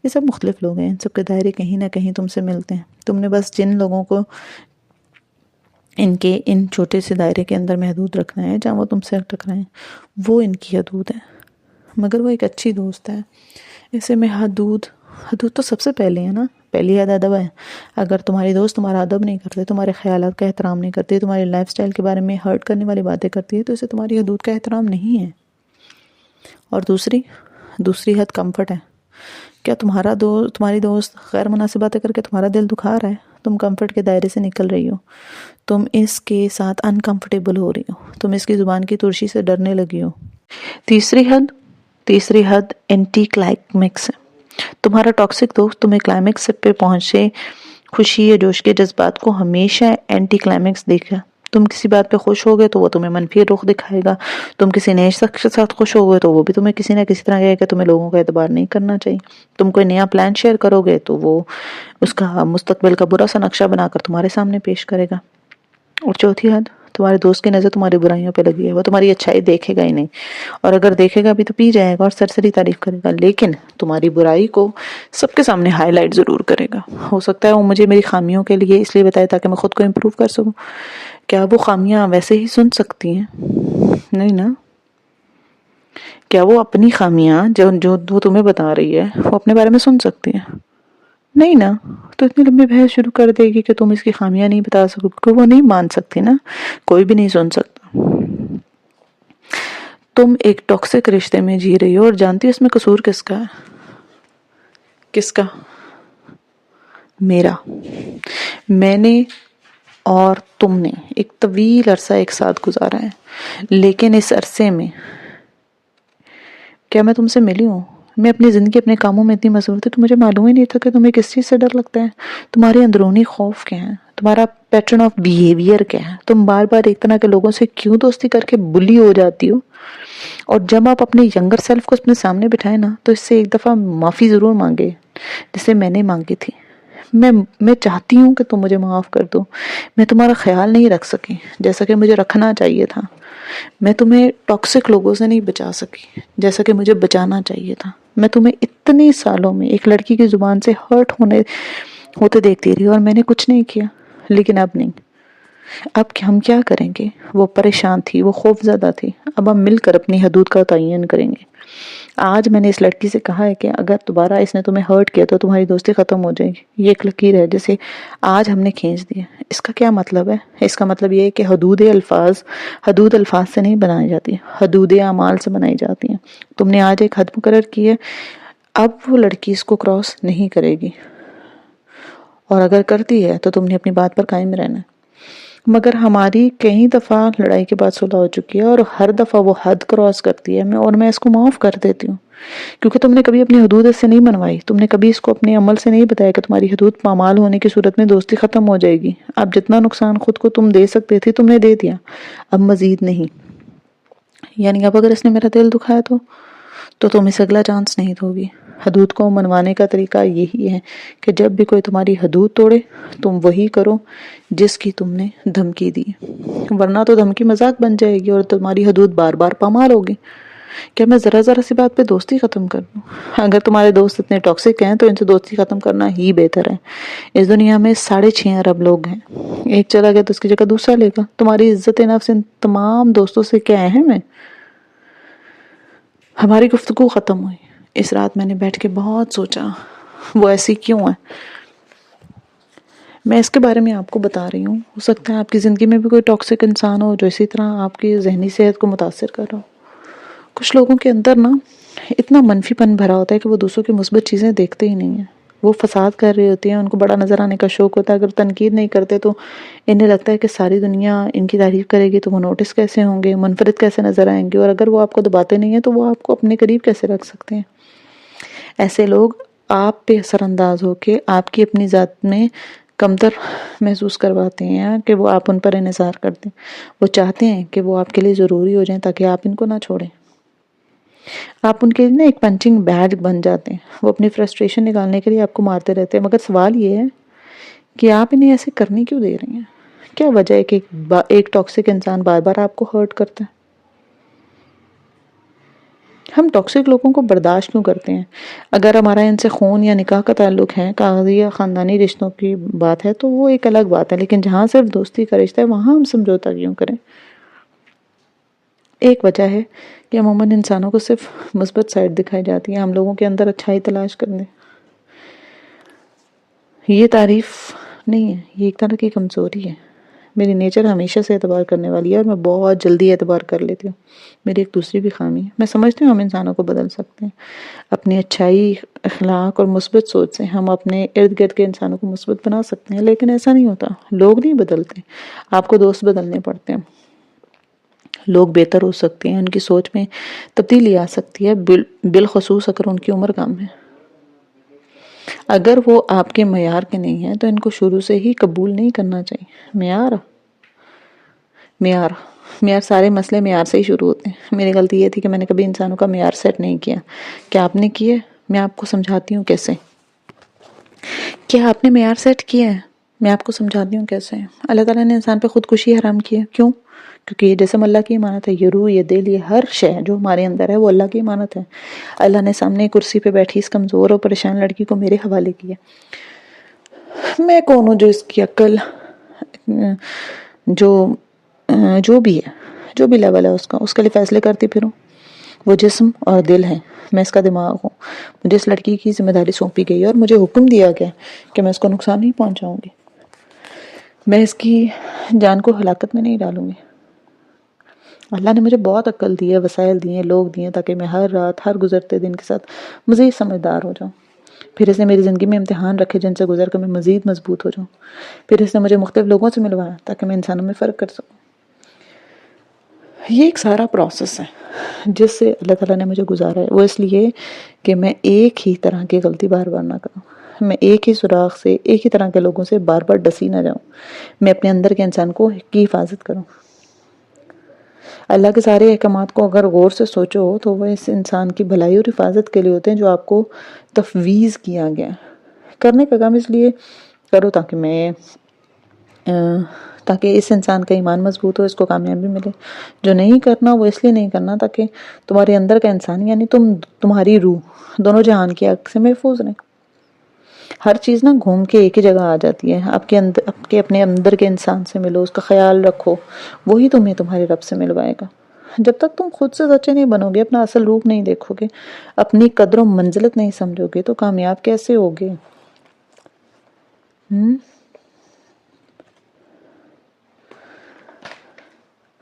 یہ سب مختلف لوگ ہیں، ان سب کے دائرے کہیں نہ کہیں تم سے ملتے ہیں. تم نے بس جن لوگوں کو ان چھوٹے سے دائرے کے اندر محدود رکھنا ہے جہاں وہ تم سے ٹکرائیں، وہ ان کی حدود ہے. مگر وہ ایک اچھی دوست ہے. اسے میں حدود تو سب سے پہلے ہے نا. پہلی حد ادب ہے. اگر تمہاری دوست تمہارا ادب نہیں کرتے، تمہارے خیالات کا احترام نہیں کرتے، تمہاری لائف سٹائل کے بارے میں ہرٹ کرنے والی باتیں کرتی ہے، تو اسے تمہاری حدود کا احترام نہیں ہے. اور دوسری حد کمفرٹ ہے. کیا تمہاری دوست غیر مناسب باتیں کر کے تمہارا دل دکھا رہا ہے؟ تم کمفرٹ کے دائرے سے نکل رہی ہو، تم اس کے ساتھ انکمفرٹیبل ہو رہی ہو، تم اس کی زبان کی ترشی سے ڈرنے لگی ہو. تیسری حد اینٹی کلائمیکس ہے. تمہارا ٹاکسک دوست تمہیں کلائمیکس پہ پہنچے خوشی یا جوش کے جذبات کو ہمیشہ اینٹی کلائمیکس دیکھا. تم کسی بات پہ خوش ہوگے تو وہ تمہیں منفی رخ دکھائے گا. تم کسی نئے شخص کے ساتھ خوش ہوگے تو وہ بھی تمہیں کسی نہ کسی طرح کہے کہ تمہیں لوگوں کا اعتبار نہیں کرنا چاہیے. تم کوئی نیا پلان شیئر کرو گے تو وہ اس کا مستقبل کا برا سا نقشہ بنا کر تمہارے سامنے پیش کرے گا. اور چوتھی حد، تمہارے دوست کی نظر تمہاری برائیوں پہ لگی ہے. وہ تمہاری اچھائی دیکھے گا ہی نہیں، اور اگر دیکھے گا بھی تو پی جائے گا اور سرسری تعریف کرے گا، لیکن تمہاری برائی کو سب کے سامنے ہائی لائٹ ضرور کرے گا. ہو سکتا ہے وہ مجھے میری خامیوں کے لیے اس لیے بتائے تاکہ میں خود کو امپروو کر سکوں. کیا وہ خامیاں ویسے ہی سن سکتی ہیں؟ نہیں نا. کیا وہ اپنی خامیاں جو وہ تمہیں بتا رہی ہے وہ اپنے بارے میں سن سکتی ہے؟ نہیں نا. تو اتنی لمبی بحث شروع کر دے گی کہ تم اس کی خامیاں نہیں بتا سکو، کیونکہ وہ نہیں مان سکتی نا. کوئی بھی نہیں سن سکتا. تم ایک ٹاکسک رشتے میں جی رہی ہو اور جانتی ہو اس میں قصور کس کا ہے؟ کس کا؟ میرا. میں نے اور تم نے ایک طویل عرصہ ایک ساتھ گزارا ہے، لیکن اس عرصے میں کیا میں تم سے ملی ہوں؟ میں اپنی زندگی اپنے کاموں میں اتنی مصروف تھی تو مجھے معلوم ہی نہیں تھا کہ تمہیں کس چیز سے ڈر لگتا ہے. تمہارے اندرونی خوف کیا ہیں؟ تمہارا پیٹرن آف بیہیویئر کیا ہے، تم بار بار ایک طرح کے لوگوں سے کیوں دوستی کر کے بلی ہو جاتی ہو. اور جب آپ اپنے ینگر سیلف کو اپنے سامنے بٹھائیں نا تو اس سے ایک دفعہ معافی ضرور مانگے، جسے میں نے مانگی تھی. میں چاہتی ہوں کہ تم مجھے معاف کر دو. میں تمہارا خیال نہیں رکھ سکی جیسا کہ مجھے رکھنا چاہیے تھا. میں تمہیں ٹاکسک لوگوں سے نہیں بچا سکی جیسا کہ مجھے بچانا چاہیے تھا. میں تمہیں اتنے سالوں میں ایک لڑکی کی زبان سے ہرٹ ہوتے دیکھتی رہی اور میں نے کچھ نہیں کیا. لیکن اب نہیں. اب ہم کیا کریں گے؟ وہ پریشان تھی، وہ خوف زدہ تھی. اب ہم مل کر اپنی حدود کا تعین کریں گے. آج میں نے اس لڑکی سے کہا ہے کہ اگر دوبارہ اس نے تمہیں ہرٹ کیا تو تمہاری دوستی ختم ہو جائے گی. یہ ایک لکیر ہے جسے آج ہم نے کھینچ دیا. اس کا کیا مطلب ہے؟ اس کا مطلب یہ ہے کہ حدود الفاظ سے نہیں بنائی جاتی، حدود اعمال سے بنائی جاتی ہیں. تم نے آج ایک حد مقرر کی ہے، اب وہ لڑکی اس کو کراس نہیں کرے گی، اور اگر کرتی ہے تو تم نے اپنی بات پر قائم رہنا ہے. مگر ہماری کئی دفعہ لڑائی کے بعد صلح ہو چکی ہے اور ہر دفعہ وہ حد کراس کرتی ہے اور میں اس کو معاف کر دیتی ہوں، کیونکہ تم نے کبھی اپنی حدود اس سے نہیں منوائی. تم نے کبھی اس کو اپنے عمل سے نہیں بتایا کہ تمہاری حدود پامال ہونے کی صورت میں دوستی ختم ہو جائے گی. اب جتنا نقصان خود کو تم دے سکتے تھی تم نے دے دیا، اب مزید نہیں. یعنی اب اگر اس نے میرا دل دکھایا تو تم اسے اگلا چانس نہیں دو گی. حدود کو منوانے کا طریقہ یہی ہے کہ جب بھی کوئی تمہاری حدود توڑے تم وہی کرو جس کی تم نے دھمکی دی، ورنہ تو دھمکی مذاق بن جائے گی اور تمہاری حدود بار بار پامال ہوگی. کیا میں ذرا ذرا سی بات پہ دوستی ختم کر دوں؟ اگر تمہارے دوست اتنے ٹاکسک ہیں تو ان سے دوستی ختم کرنا ہی بہتر ہے. اس دنیا میں 6.5 ارب لوگ ہیں، ایک چلا گیا تو اس کی جگہ دوسرا لے گا. تمہاری عزت نفس ان تمام دوستوں سے کیا اہم ہے؟ ہماری گفتگو ختم ہوئی. اس رات میں نے بیٹھ کے بہت سوچا وہ ایسی کیوں ہے. میں اس کے بارے میں آپ کو بتا رہی ہوں. ہو سکتا ہے آپ کی زندگی میں بھی کوئی ٹاکسک انسان ہو جو اسی طرح آپ کی ذہنی صحت کو متاثر کر رہا ہو. کچھ لوگوں کے اندر نا اتنا منفی پن بھرا ہوتا ہے کہ وہ دوسروں کی مثبت چیزیں دیکھتے ہی نہیں ہیں. وہ فساد کر رہے ہوتے ہیں، ان کو بڑا نظر آنے کا شوق ہوتا ہے. اگر تنقید نہیں کرتے تو انہیں لگتا ہے کہ ساری دنیا ان کی تعریف کرے گی تو وہ نوٹس کیسے ہوں گے، منفرد کیسے نظر آئیں گے، اور اگر وہ آپ کو دباتے نہیں ہیں تو وہ آپ کو اپنے قریب کیسے رکھ سکتے ہیں. ایسے لوگ آپ پہ اثر انداز ہو کے آپ کی اپنی ذات میں کمتر محسوس کرواتے ہیں کہ وہ آپ ان پر انحصار کرتے ہیں. وہ چاہتے ہیں کہ وہ آپ کے لیے ضروری ہو جائیں تاکہ آپ ان کو نہ چھوڑیں. آپ ان کے لیے ایک پنچنگ بیگ بن جاتے ہیں. وہ اپنی فرسٹریشن نکالنے کے لیے آپ کو مارتے رہتے ہیں. مگر سوال یہ ہے کہ آپ انہیں ایسے کرنے کیوں دے رہی ہیں؟ کیا وجہ ہے کہ ایک ٹاکسک انسان بار بار آپ کو ہرٹ کرتا ہے؟ ہم ٹاکسک لوگوں کو برداشت کیوں کرتے ہیں؟ اگر ہمارا ان سے خون یا نکاح کا تعلق ہے، کاغذی یا خاندانی رشتوں کی بات ہے تو وہ ایک الگ بات ہے. لیکن جہاں صرف دوستی کا رشتہ ہے وہاں ہم سمجھوتا کیوں کریں؟ ایک وجہ ہے کہ عموماً انسانوں کو صرف مثبت سائڈ دکھائی جاتی ہے. ہم لوگوں کے اندر اچھائی تلاش کرنے. یہ تعریف نہیں ہے، یہ ایک طرح کی کمزوری ہے. میری نیچر ہمیشہ سے اعتبار کرنے والی ہے اور میں بہت جلدی اعتبار کر لیتی ہوں. میری ایک دوسری بھی خامی ہے. میں سمجھتی ہوں ہم انسانوں کو بدل سکتے ہیں. اپنی اچھائی، اخلاق اور مثبت سوچ سے ہم اپنے ارد گرد کے انسانوں کو مثبت بنا سکتے ہیں. لیکن ایسا نہیں ہوتا. لوگ نہیں بدلتے، آپ کو دوست بدلنے پڑتے ہیں. لوگ بہتر ہو سکتے ہیں، ان کی سوچ میں تبدیلی آ سکتی ہے، بالخصوص اگر ان کی عمر کم ہے. اگر وہ آپ کے معیار کے نہیں ہیں تو ان کو شروع سے ہی قبول نہیں کرنا چاہیے. معیار سارے مسئلے معیار سے ہی شروع ہوتے ہیں. میری غلطی یہ تھی کہ میں نے کبھی انسانوں کا معیار سیٹ نہیں کیا. کیا آپ نے کیا؟ میں آپ کو سمجھاتی ہوں کیسے. کیا آپ نے معیار سیٹ کیا ہے؟ میں آپ کو سمجھاتی ہوں کیسے. اللہ تعالیٰ نے انسان پہ خودکشی حرام کی ہے. کیوں؟ کیونکہ یہ جسم اللہ کی امانت ہے. یہ روح، یہ دل، یہ ہر شے جو ہمارے اندر ہے وہ اللہ کی امانت ہے. اللہ نے سامنے کرسی پہ بیٹھی اس کمزور اور پریشان لڑکی کو میرے حوالے کیا. میں کون ہوں جو اس کی عقل، جو بھی ہے، جو بھی لیول ہے اس کے لیے فیصلے کرتی پھروں. وہ جسم اور دل ہے، میں اس کا دماغ ہوں. مجھے اس لڑکی کی ذمہ داری سونپی گئی اور مجھے حکم دیا گیا کہ میں اس کو نقصان نہیں پہنچاؤں گی. میں اس کی جان کو ہلاکت میں نہیں ڈالوں گی. اللہ نے مجھے بہت عقل دی ہے، وسائل دیے، لوگ دیے تاکہ میں ہر رات، ہر گزرتے دن کے ساتھ مزید سمجھدار ہو جاؤں. پھر اس نے میری زندگی میں امتحان رکھے جن سے گزر کر میں مزید مضبوط ہو جاؤں. پھر اس نے مجھے مختلف لوگوں سے ملوایا تاکہ میں انسانوں میں فرق کر سکوں. یہ ایک سارا پروسیس ہے جس سے اللہ تعالیٰ نے مجھے گزارا ہے. وہ اس لیے کہ میں ایک ہی طرح کی غلطی بار بار نہ کروں. میں ایک ہی سوراخ سے ایک ہی طرح کے لوگوں سے بار بار ڈسی نہ جاؤں، میں اپنے اندر کے انسان کی حفاظت کروں۔ اللہ کے سارے احکامات کو اگر غور سے سوچو تو وہ اس انسان کی بھلائی اور حفاظت کے لیے ہوتے ہیں جو آپ کو تفویض کیا گیا ہے۔ کرنے کا کام اس لیے کرو تاکہ اس انسان کا ایمان مضبوط ہو، اس کو کامیابی ملے۔ جو نہیں کرنا وہ اس لیے نہیں کرنا تاکہ تمہارے اندر کا انسان یعنی تمہاری روح دونوں جہان کی آگ سے محفوظ رہے۔ ہر چیز نا گھوم کے ایک ہی جگہ آ جاتی ہے۔ آپ کے اپنے اندر کے انسان سے ملو، اس کا خیال رکھو، وہی تمہیں تمہارے رب سے ملوائے گا۔ جب تک تم خود سے سچے نہیں بنو گے، اپنا اصل روپ نہیں دیکھو گے، اپنی قدر و منزلت نہیں سمجھو گے تو کامیاب کیسے ہوگے؟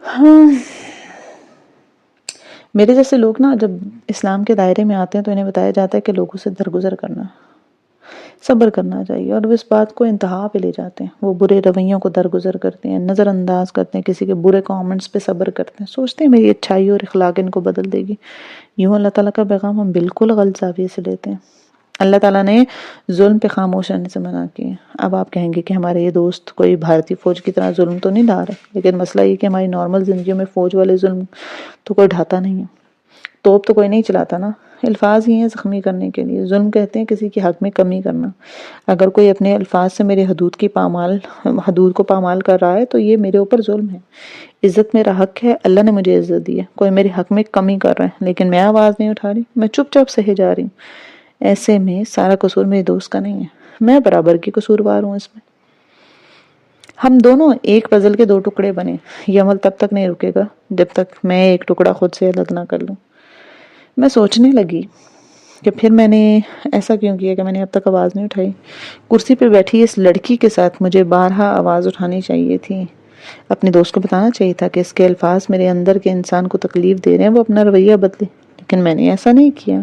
ہاں، میرے جیسے لوگ نا جب اسلام کے دائرے میں آتے ہیں تو انہیں بتایا جاتا ہے کہ لوگوں سے درگزر کرنا، صبر کرنا چاہیے، اور وہ اس بات کو انتہا پہ لے جاتے ہیں۔ وہ برے رویوں کو درگزر کرتے ہیں، نظر انداز کرتے ہیں، کسی کے برے کامنٹس پہ صبر کرتے ہیں، سوچتے ہیں میری اچھائی اور اخلاق ان کو بدل دے گی۔ یوں اللہ تعالیٰ کا پیغام ہم بالکل غلط زاویے سے لیتے ہیں۔ اللہ تعالیٰ نے ظلم پہ خاموش رہنے سے منع کیا ہے۔ اب آپ کہیں گے کہ ہمارے یہ دوست کوئی بھارتی فوج کی طرح ظلم تو نہیں ڈھا رہے، لیکن مسئلہ یہ کہ ہماری نارمل زندگیوں میں فوج والے ظلم تو کوئی ڈھاتا نہیں ہے، توپ تو کوئی نہیں چلاتا نا۔ الفاظ ہی ہیں زخمی کرنے کے لیے۔ ظلم کہتے ہیں کسی کی حق میں کمی کرنا۔ اگر کوئی اپنے الفاظ سے میری حدود کو پامال کر رہا ہے تو یہ میرے اوپر ظلم ہے۔ عزت میرا حق ہے، اللہ نے مجھے عزت دی ہے، کوئی میرے حق میں کمی کر رہا ہے لیکن میں آواز نہیں اٹھا رہی، میں چپ چاپ سہے جا رہی ہوں، ایسے میں سارا قصور میرے دوست کا نہیں ہے، میں برابر کی قصوروار ہوں اس میں۔ ہم دونوں ایک پزل کے دو ٹکڑے بنے، یہ عمل تب تک نہیں رکے گا جب تک میں ایک ٹکڑا خود سے الگ نہ کر لوں۔ میں سوچنے لگی کہ پھر میں نے ایسا کیوں کیا کہ میں نے اب تک آواز نہیں اٹھائی۔ کرسی پہ بیٹھی اس لڑکی کے ساتھ مجھے بارہا آواز اٹھانی چاہیے تھی، اپنے دوست کو بتانا چاہیے تھا کہ اس کے الفاظ میرے اندر کے انسان کو تکلیف دے رہے ہیں، وہ اپنا رویہ بدلے، لیکن میں نے ایسا نہیں کیا۔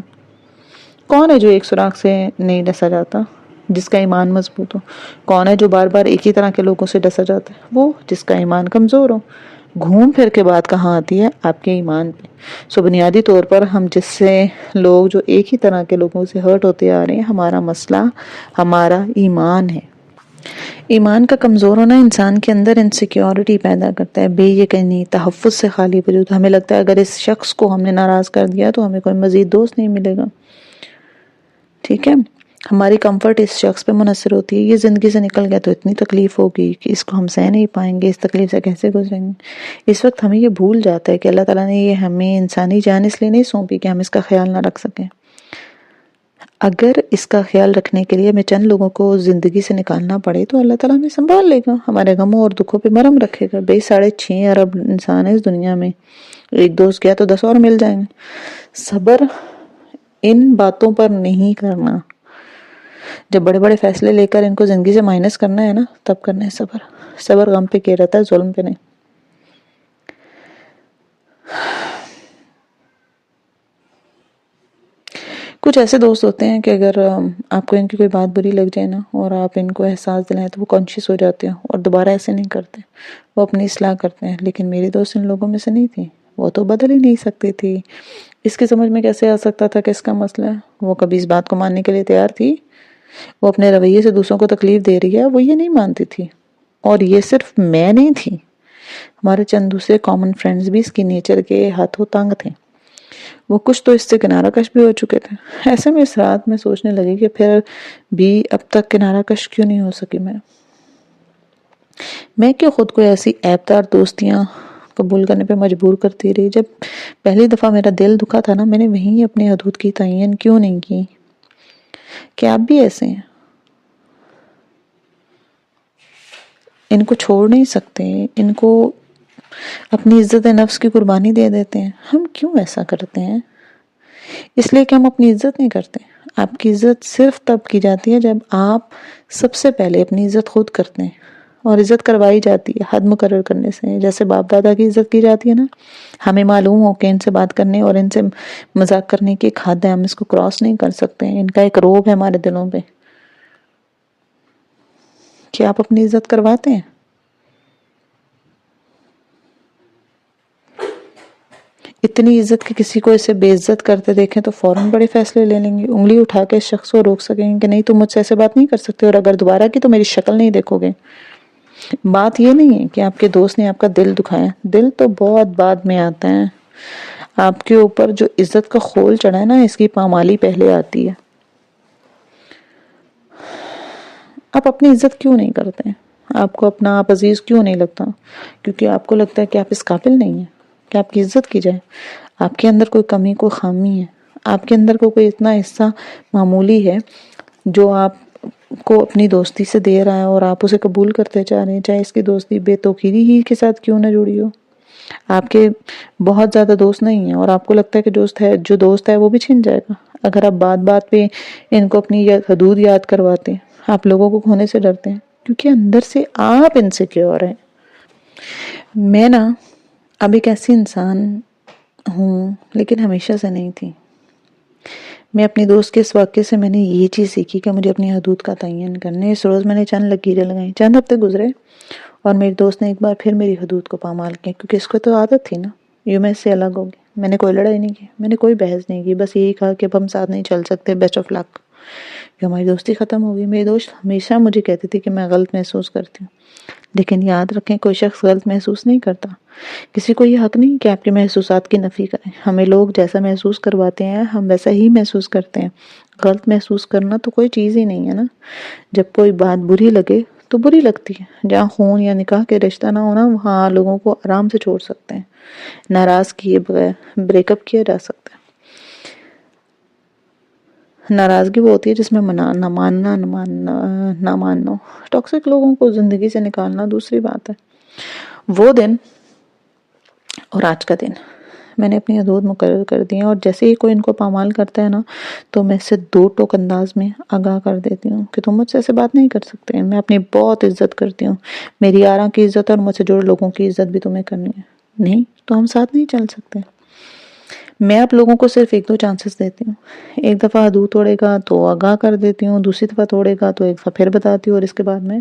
کون ہے جو ایک سوراخ سے نہیں ڈسا جاتا؟ جس کا ایمان مضبوط ہو۔ کون ہے جو بار بار ایک ہی طرح کے لوگوں سے ڈسا جاتا ہے؟ وہ جس کا ایمان کمزور ہو۔ گھوم پھر کے بات کہاں آتی ہے؟ آپ کے ایمان پہ۔ سو بنیادی طور پر ہم جس سے لوگ جو ایک ہی طرح کے لوگوں سے ہرٹ ہوتے آ رہے ہیں، ہمارا مسئلہ ہمارا ایمان ہے۔ ایمان کا کمزور ہونا انسان کے اندر انسیکیورٹی پیدا کرتا ہے، بے یقینی، تحفظ سے خالی وجود۔ ہمیں لگتا ہے اگر اس شخص کو ہم نے ناراض کر دیا تو ہمیں کوئی مزید دوست نہیں ملے گا، ٹھیک ہے؟ ہماری کمفرٹ اس شخص پہ منحصر ہوتی ہے، یہ زندگی سے نکل گیا تو اتنی تکلیف ہوگی کہ اس کو ہم سہ نہیں پائیں گے، اس تکلیف سے کیسے گزریں گے۔ اس وقت ہمیں یہ بھول جاتا ہے کہ اللہ تعالیٰ نے یہ ہمیں انسانی جان اس لیے نہیں سونپی کہ ہم اس کا خیال نہ رکھ سکیں۔ اگر اس کا خیال رکھنے کے لیے ہمیں چند لوگوں کو زندگی سے نکالنا پڑے تو اللہ تعالیٰ ہمیں سنبھال لے گا، ہمارے غموں اور دکھوں پہ مرہم رکھے گا۔ 6.5 ارب انسان ہے اس دنیا میں، ایک دوست گیا تو 10 اور مل جائیں گے۔ صبر ان باتوں پر نہیں کرنا، جب بڑے بڑے فیصلے لے کر ان کو زندگی سے مائنس کرنا ہے نا، تب کرنا ہے صبر۔ صبر غم پہ کیا رہتا ہے، ظلم پہ نہیں۔ کچھ ایسے دوست ہوتے ہیں کہ اگر آپ کو ان کی کوئی بات بری لگ جائے نا اور آپ ان کو احساس دلائیں تو وہ کانشیس ہو جاتے ہیں اور دوبارہ ایسے نہیں کرتے، وہ اپنی اصلاح کرتے ہیں۔ لیکن میری دوست ان لوگوں میں سے نہیں تھی، وہ تو بدل ہی نہیں سکتی تھی۔ اس کی سمجھ میں کیسے آ سکتا تھا کہ اس کا مسئلہ ہے؟ وہ کبھی اس بات کو ماننے کے لیے تیار تھی؟ وہ اپنے رویے سے دوسروں کو تکلیف دے رہی ہے، وہ یہ نہیں مانتی تھی۔ اور یہ صرف میں نہیں تھی، ہمارے چند دوسرے کامن فرینڈز بھی اس کی نیچر کے ہاتھوں تنگ تھے، وہ کچھ تو اس سے کنارہ کش بھی ہو چکے تھے۔ ایسے میں اس رات میں سوچنے لگی کہ پھر بھی اب تک کنارہ کش کیوں نہیں ہو سکی میں کہ خود کو ایسی عیب دار دوستیاں قبول کرنے پہ مجبور کرتی رہی۔ جب پہلی دفعہ میرا دل دکھا تھا نا، میں نے وہیں اپنی حدود کی تعین کیوں نہیں کی؟ کہ آپ بھی ایسے ہیں، ان کو چھوڑ نہیں سکتے، ان کو اپنی عزت نفس کی قربانی دے دیتے ہیں۔ ہم کیوں ایسا کرتے ہیں؟ اس لیے کہ ہم اپنی عزت نہیں کرتے۔ آپ کی عزت صرف تب کی جاتی ہے جب آپ سب سے پہلے اپنی عزت خود کرتے ہیں، اور عزت کروائی جاتی ہے حد مقرر کرنے سے۔ جیسے باپ دادا کی عزت کی جاتی ہے نا، ہمیں معلوم ہو کہ ان سے بات کرنے اور ان سے مذاق کرنے کی ایک حد ہے، ہم اس کو کراس نہیں کر سکتے، ان کا ایک روب ہے ہمارے دلوں پہ۔ کیا آپ اپنی عزت کرواتے ہیں؟ اتنی عزت کہ کسی کو اسے بے عزت کرتے دیکھیں تو فوراً بڑے فیصلے لے لیں گے، انگلی اٹھا کے اس شخص کو روک سکیں گے کہ نہیں تم مجھ سے ایسے بات نہیں کر سکتے، اور اگر دوبارہ کی تو میری شکل نہیں دیکھو گے۔ بات یہ نہیں ہے کہ آپ کے دوست نے آپ کا دل دکھایا، دل تو بہت بعد میں آتا ہے۔ آپ کے اوپر جو عزت کا خول چڑھا ہے نا، اس کی پامالی پہلے آتی ہے۔ آپ اپنی عزت کیوں نہیں کرتے؟ آپ کو اپنا آپ عزیز کیوں نہیں لگتا؟ کیونکہ آپ کو لگتا ہے کہ آپ اس قابل نہیں ہیں کہ آپ کی عزت کی جائے۔ آپ کے اندر کوئی کمی، کوئی خامی ہے، آپ کے اندر کوئی اتنا حصہ معمولی ہے جو آپ کو اپنی دوستی سے دے رہا ہے اور آپ اسے قبول کرتے جا رہے ہیں، چاہے اس کی دوستی بے توقیری ہی کے ساتھ کیوں نہ جڑی ہو۔ آپ کے بہت زیادہ دوست نہیں ہیں اور آپ کو لگتا ہے کہ جو دوست ہے وہ بھی چھن جائے گا اگر آپ بات بات پہ ان کو اپنی حدود یاد کرواتے ہیں۔ آپ لوگوں کو کھونے سے ڈرتے ہیں کیونکہ اندر سے آپ انسیکیور ہیں۔ میں نا اب ایک ایسی انسان ہوں، لیکن ہمیشہ سے نہیں تھی۔ میں اپنی دوست کے اس واقعے سے میں نے یہ چیز سیکھی کہ مجھے اپنی حدود کا تعین کرنے۔ اس روز میں نے چند لکیریں لگائیں، چند ہفتے گزرے اور میری دوست نے ایک بار پھر میری حدود کو پامال کیا، کیونکہ اس کو تو عادت تھی نا۔ یوں میں اس سے الگ ہو گئی، میں نے کوئی لڑائی نہیں کی، میں نے کوئی بحث نہیں کی، بس یہی کہا کہ اب ہم ساتھ نہیں چل سکتے، بیسٹ آف لک۔ کہ ہماری دوستی ختم ہو گئی۔ میری دوست ہمیشہ مجھے کہتی تھی کہ میں غلط محسوس کرتی ہوں، لیکن یاد رکھیں کوئی شخص غلط محسوس نہیں کرتا۔ کسی کو یہ حق نہیں کہ آپ کے محسوسات کی نفی کریں۔ ہمیں لوگ جیسا محسوس کرواتے ہیں ہم ویسا ہی محسوس کرتے ہیں۔ غلط محسوس کرنا تو کوئی چیز ہی نہیں ہے نا۔ جب کوئی بات بری لگے تو بری لگتی ہے۔ جہاں خون یا نکاح کے رشتہ نہ ہونا وہاں لوگوں کو آرام سے چھوڑ سکتے ہیں، ناراض کیے بغیر بریک اپ کیا جا سکتا ہے۔ ناراضگی وہ ہوتی ہے جس میں نہ ماننا۔ ٹاکسک لوگوں کو زندگی سے نکالنا دوسری بات ہے۔ وہ دن اور آج کا دن میں نے اپنی حدود مقرر کر دی ہیں، اور جیسے ہی کوئی ان کو پامال کرتا ہے نا تو میں اسے دو ٹوک انداز میں آگاہ کر دیتی ہوں کہ تم مجھ سے ایسے بات نہیں کر سکتے۔ میں اپنی بہت عزت کرتی ہوں، میری آراں کی عزت اور مجھ سے جڑے لوگوں کی عزت بھی تمہیں کرنی ہے، نہیں تو ہم ساتھ نہیں چل سکتے۔ میں آپ لوگوں کو صرف ایک دو چانسز دیتی ہوں۔ ایک دفعہ حدود توڑے گا تو آگاہ کر دیتی ہوں، دوسری دفعہ توڑے گا تو ایک دفعہ پھر بتاتی ہوں، اور اس کے بعد میں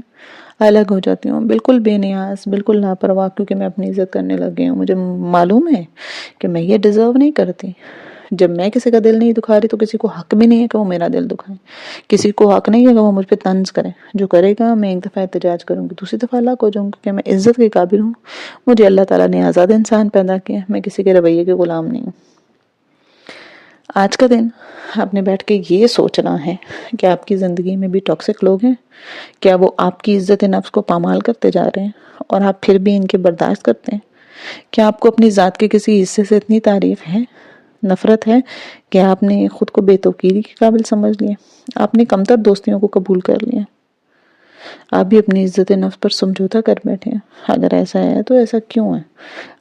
الگ ہو جاتی ہوں، بالکل بے نیاز، بالکل لاپرواہ، کیونکہ میں اپنی عزت کرنے لگ گئی ہوں۔ مجھے معلوم ہے کہ میں یہ ڈیزرو نہیں کرتی۔ جب میں کسی کا دل نہیں دکھا رہی تو کسی کو حق بھی نہیں ہے کہ وہ میرا دل دکھائے، کسی کو حق نہیں ہے کہ وہ مجھ پہ طنز کرے۔ جو کرے گا میں ایک دفعہ احتجاج کروں گی، دوسری دفعہ الگ ہو جاؤں گی، کہ میں عزت کے قابل ہوں۔ مجھے اللہ تعالیٰ نے آزاد انسان پیدا کیا، میں کسی کے رویے کے غلام نہیں ہوں۔ آج کا دن آپ نے بیٹھ کے یہ سوچنا ہے کہ آپ کی زندگی میں بھی ٹاکسک لوگ ہیں، کیا وہ آپ کی عزت نفس کو پامال کرتے جا رہے ہیں اور آپ پھر بھی ان کے برداشت کرتے ہیں؟ کیا آپ کو اپنی ذات کے کسی حصے سے اتنی تعریف ہے، نفرت ہے کہ آپ نے خود کو بے توقیری کے قابل سمجھ لیا؟ آپ نے کمتر دوستیوں کو قبول کر لیا، آپ بھی اپنی عزت نفس پر سمجھوتہ کر بیٹھے ہیں۔ اگر ایسا ہے تو ایسا کیوں ہے؟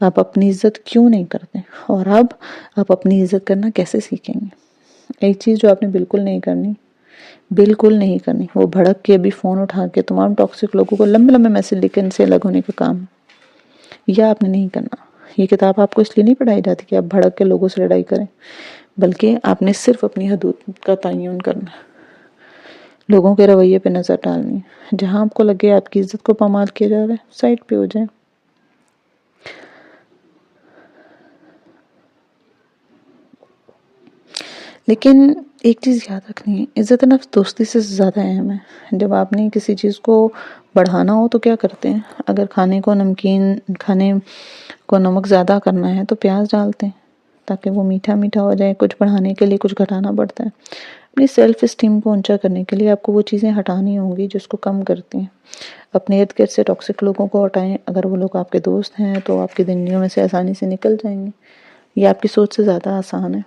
آپ اپنی عزت کیوں نہیں کرتے؟ اور اب آپ اپنی عزت کرنا کیسے سیکھیں گے؟ ایک چیز جو آپ نے بالکل نہیں کرنی، وہ بھڑک کے ابھی فون اٹھا کے تمام ٹاکسک لوگوں کو لمبے لمبے میسج لکھ کے ان سے الگ ہونے کا کام، یہ آپ نے نہیں کرنا۔ یہ کتاب آپ کو اس لیے نہیں پڑھائی جاتی کہ آپ بھڑک کے لوگوں سے لڑائی کریں، بلکہ آپ نے صرف اپنی حدود کا تعین کرنا ہے، لوگوں کے رویے پہ نظر ڈالنی ہے۔ جہاں آپ کو لگے آپ کی عزت کو پامال کیا جا رہا ہے، سائڈ پہ ہو جائیں۔ لیکن ایک چیز یاد رکھنی ہے، عزت نفس دوستی سے زیادہ اہم ہے۔ جب آپ نے کسی چیز کو بڑھانا ہو تو کیا کرتے ہیں؟ اگر کھانے کو نمک زیادہ کرنا ہے تو پیاز ڈالتے ہیں تاکہ وہ میٹھا میٹھا ہو جائے۔ کچھ بڑھانے کے لیے کچھ گھٹانا پڑتا ہے۔ اپنی سیلف اسٹیم کو اونچا کرنے کے لیے آپ کو وہ چیزیں ہٹانی ہوں گی جس کو کم کرتی ہیں۔ اپنے ارد گرد سے ٹاکسک لوگوں کو ہٹائیں۔ اگر وہ لوگ آپ کے دوست ہیں تو آپ کی زندگیوں میں سے آسانی سے نکل جائیں گے۔ یہ آپ کی سوچ سے زیادہ آسان ہے۔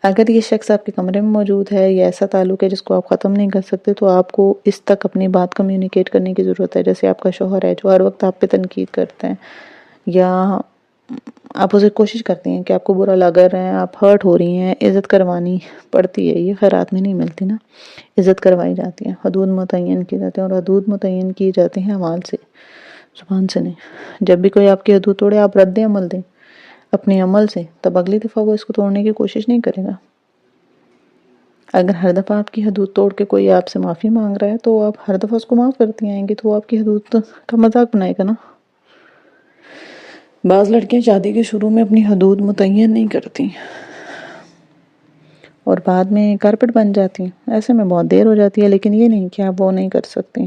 اگر یہ شخص آپ کے کمرے میں موجود ہے یا ایسا تعلق ہے جس کو آپ ختم نہیں کر سکتے تو آپ کو اس تک اپنی بات کمیونیکیٹ کرنے کی ضرورت ہے۔ جیسے آپ کا شوہر ہے جو ہر وقت آپ پہ تنقید کرتے ہیں، یا آپ اسے کوشش کرتی ہیں کہ آپ کو برا لگ رہا ہے، آپ ہرٹ ہو رہی ہیں، عزت کروانی پڑتی ہے۔ یہ خیرات میں نہیں ملتی نا، عزت کروائی جاتی ہے، حدود متعین کی جاتی ہیں، اور حدود متعین کی جاتی ہیں اعمال سے، زبان سے نہیں۔ جب بھی کوئی آپ کی حدود توڑے آپ رد عمل دیں اپنے عمل سے، تب اگلی دفعہ وہ اس کو توڑنے کی کوشش نہیں کرے گا۔ اگر ہر دفعہ آپ کی حدود توڑ کے کوئی آپ سے معافی مانگ رہا ہے تو آپ ہر دفعہ اس کو معاف کرتی آئیں گی تو وہ آپ کی حدود کا مذاق بنائے گا نا۔ بعض لڑکیاں شادی کے شروع میں اپنی حدود متعین نہیں کرتی اور بعد میں کارپٹ بن جاتی ہیں. ایسے میں بہت دیر ہو جاتی ہے، لیکن یہ نہیں کہ آپ وہ نہیں کر سکتی.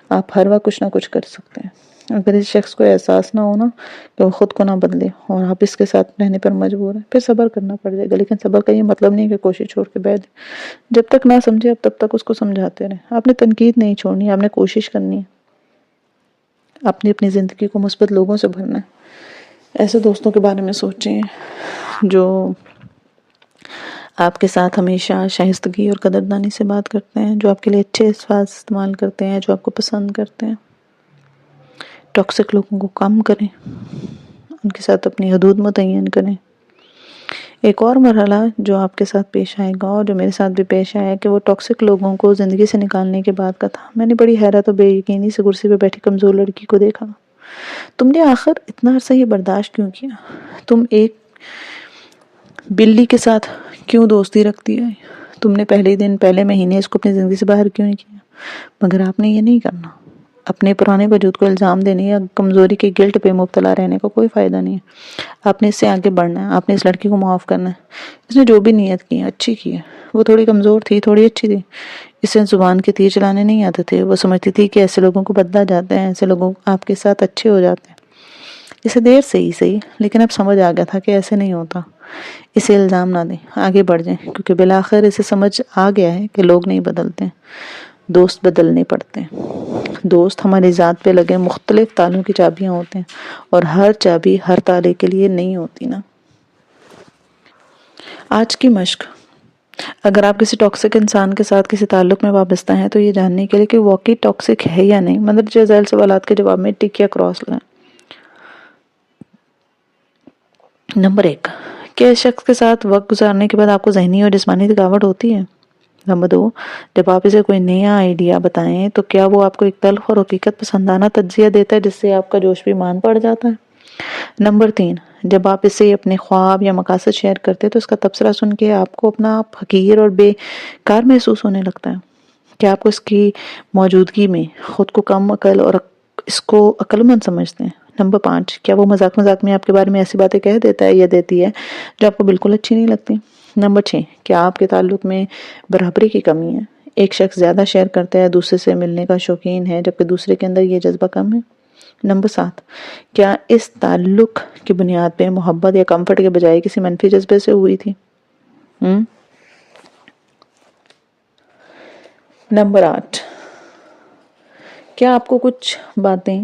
آپ ہر وقت کچھ نہ کچھ کر سکتے ہیں. اگر اس شخص کو احساس نہ ہونا کہ وہ خود کو نہ بدلے اور آپ اس کے ساتھ رہنے پر مجبور ہیں، پھر صبر کرنا پڑ جائے گا. لیکن صبر کا یہ مطلب نہیں کہ کوشش چھوڑ کے بیٹھ جائیں. جب تک نہ سمجھے اب تب تک اس کو سمجھاتے رہیں. آپ نے تنقید نہیں چھوڑنی، آپ نے کوشش کرنی ہے. آپ نے اپنی زندگی کو مثبت لوگوں سے بھرنا ہے. ایسے دوستوں کے بارے میں سوچیں جو آپ کے ساتھ ہمیشہ شائستگی اور قدردانی سے بات کرتے ہیں، جو آپ کے لیے اچھے الفاظ استعمال کرتے ہیں، جو آپ کو پسند کرتے ہیں. ٹاکسک لوگوں کو کم کریں، ان کے ساتھ اپنی حدود متعین کریں. ایک اور مرحلہ جو آپ کے ساتھ پیش آئے گا اور جو میرے ساتھ بھی پیش آیا کہ وہ ٹاکسک لوگوں کو زندگی سے نکالنے کے بعد کا تھا. میں نے بڑی حیرت و بے یقینی سے کرسی پہ بیٹھی کمزور لڑکی کو دیکھا. تم نے آخر اتنا عرصہ یہ برداشت کیوں کیا؟ تم ایک بلی کے ساتھ کیوں دوستی رکھتی ہے؟ تم نے پہلے دن پہلے مہینے اس کو اپنی زندگی سے باہر کیوں نہیں کیا؟ مگر آپ نے یہ نہیں کرنا. اپنے پرانے وجود کو الزام دینے یا کمزوری کے گلٹ پہ مبتلا رہنے کا کوئی فائدہ نہیں ہے. آپ نے اس سے آگے بڑھنا ہے. آپ نے اس لڑکی کو معاف کرنا ہے. اس نے جو بھی نیت کی ہے اچھی کی ہے. وہ تھوڑی کمزور تھی، تھوڑی اچھی تھی. اسے زبان کے تیر چلانے نہیں آتے تھے. وہ سمجھتی تھی کہ ایسے لوگوں کو بدلا جاتا ہے، ایسے لوگوں آپ کے ساتھ اچھے ہو جاتے ہیں. اسے دیر سے ہی صحیح، لیکن اب سمجھ آ گیا تھا کہ ایسے نہیں ہوتا. اسے الزام نہ دیں، آگے بڑھ جائیں، کیونکہ بالآخر اسے سمجھ آ گیا ہے کہ لوگ نہیں بدلتے، دوست بدلنے پڑتے ہیں. دوست ہماری ذات پہ لگے مختلف تالوں کی چابیاں ہوتے ہیں، اور ہر چابی ہر تالے کے لیے نہیں ہوتی نا. آج کی مشق: اگر آپ کسی ٹاکسک انسان کے ساتھ کسی تعلق میں وابستہ ہیں تو یہ جاننے کے لیے کہ واقعی ٹاکسک ہے یا نہیں، مندرجہ ذیل سوالات کے جواب میں ٹک یا کراس لگائیں. نمبر 1، کیا اس شخص کے ساتھ وقت گزارنے کے بعد آپ کو ذہنی اور جسمانی تھکاوٹ ہوتی ہے؟ نمبر 2، جب آپ اسے کوئی نیا آئیڈیا بتائیں تو کیا وہ آپ کو ایک تلخ اور حقیقت پسندانہ تجزیہ دیتا ہے جس سے آپ کا جوش بھی مان پڑ جاتا ہے؟ نمبر 3، جب آپ اسے اپنے خواب یا مقاصد شیئر کرتے تو اس کا تبصرہ سن کے آپ کو اپنا آپ حقیر اور بے کار محسوس ہونے لگتا ہے؟ کیا آپ کو اس کی موجودگی میں خود کو کم عقل اور اس کو عقل مند سمجھتے ہیں؟ نمبر 5، کیا وہ مذاق میں آپ کے بارے میں ایسی باتیں کہہ دیتا ہے یا دیتی ہے جو آپ کو بالکل اچھی نہیں لگتی؟ نمبر 6، کیا آپ کے تعلق میں برابری کی کمی ہے؟ ایک شخص زیادہ شیئر کرتا ہے، دوسرے سے ملنے کا شوقین ہے، جبکہ دوسرے کے اندر یہ جذبہ کم ہے؟ نمبر 7، کیا اس تعلق کی بنیاد پہ محبت یا کمفرٹ کے بجائے کسی منفی جذبے سے ہوئی تھی؟ نمبر 8، کیا آپ کو کچھ باتیں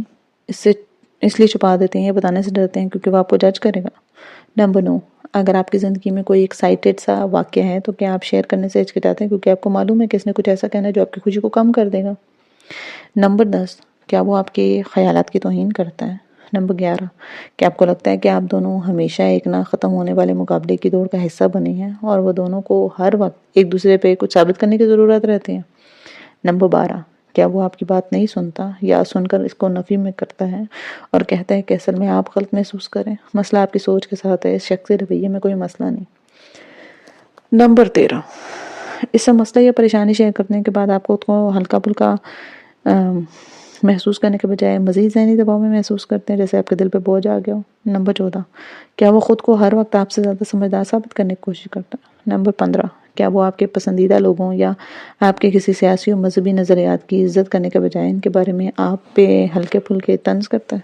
اس لیے چھپا دیتے ہیں یا بتانے سے ڈرتے ہیں کیونکہ وہ آپ کو جج کرے گا؟ نمبر 9، اگر آپ کی زندگی میں کوئی ایکسائٹڈ سا واقعہ ہے تو کیا آپ شیئر کرنے سے ہچکچاتے ہیں کیونکہ آپ کو معلوم ہے کہ اس نے کچھ ایسا کہنا ہے جو آپ کی خوشی کو کم کر دے گا؟ نمبر 10، کیا وہ آپ کے خیالات کی توہین کرتا ہے؟ نمبر 11، کیا آپ کو لگتا ہے کہ آپ دونوں ہمیشہ ایک نہ ختم ہونے والے مقابلے کی دوڑ کا حصہ بنے ہیں اور وہ دونوں کو ہر وقت ایک دوسرے پہ کچھ ثابت کرنے کی ضرورت رہتی ہے؟ نمبر 12، کیا وہ آپ کی بات نہیں سنتا یا سن کر اس کو نفی میں کرتا ہے اور کہتا ہے کہ اصل میں آپ غلط محسوس کریں؟ مسئلہ آپ کی سوچ کے ساتھ ہے، اس شخص کے رویے میں کوئی مسئلہ نہیں. نمبر 13، اس سے مسئلہ یا پریشانی شیئر کرنے کے بعد آپ خود کو ہلکا پھلکا محسوس کرنے کے بجائے مزید ذہنی دباؤ میں محسوس کرتے ہیں، جیسے آپ کے دل پہ بوجھ آ گیا ہو؟ نمبر 14، کیا وہ خود کو ہر وقت آپ سے زیادہ سمجھدار ثابت کرنے کی کوشش کرتا ہے؟ نمبر 15، کیا وہ آپ کے پسندیدہ لوگوں یا آپ کے کسی سیاسی و مذہبی نظریات کی عزت کرنے کے بجائے ان کے بارے میں آپ پہ ہلکے پھلکے طنز کرتا ہے؟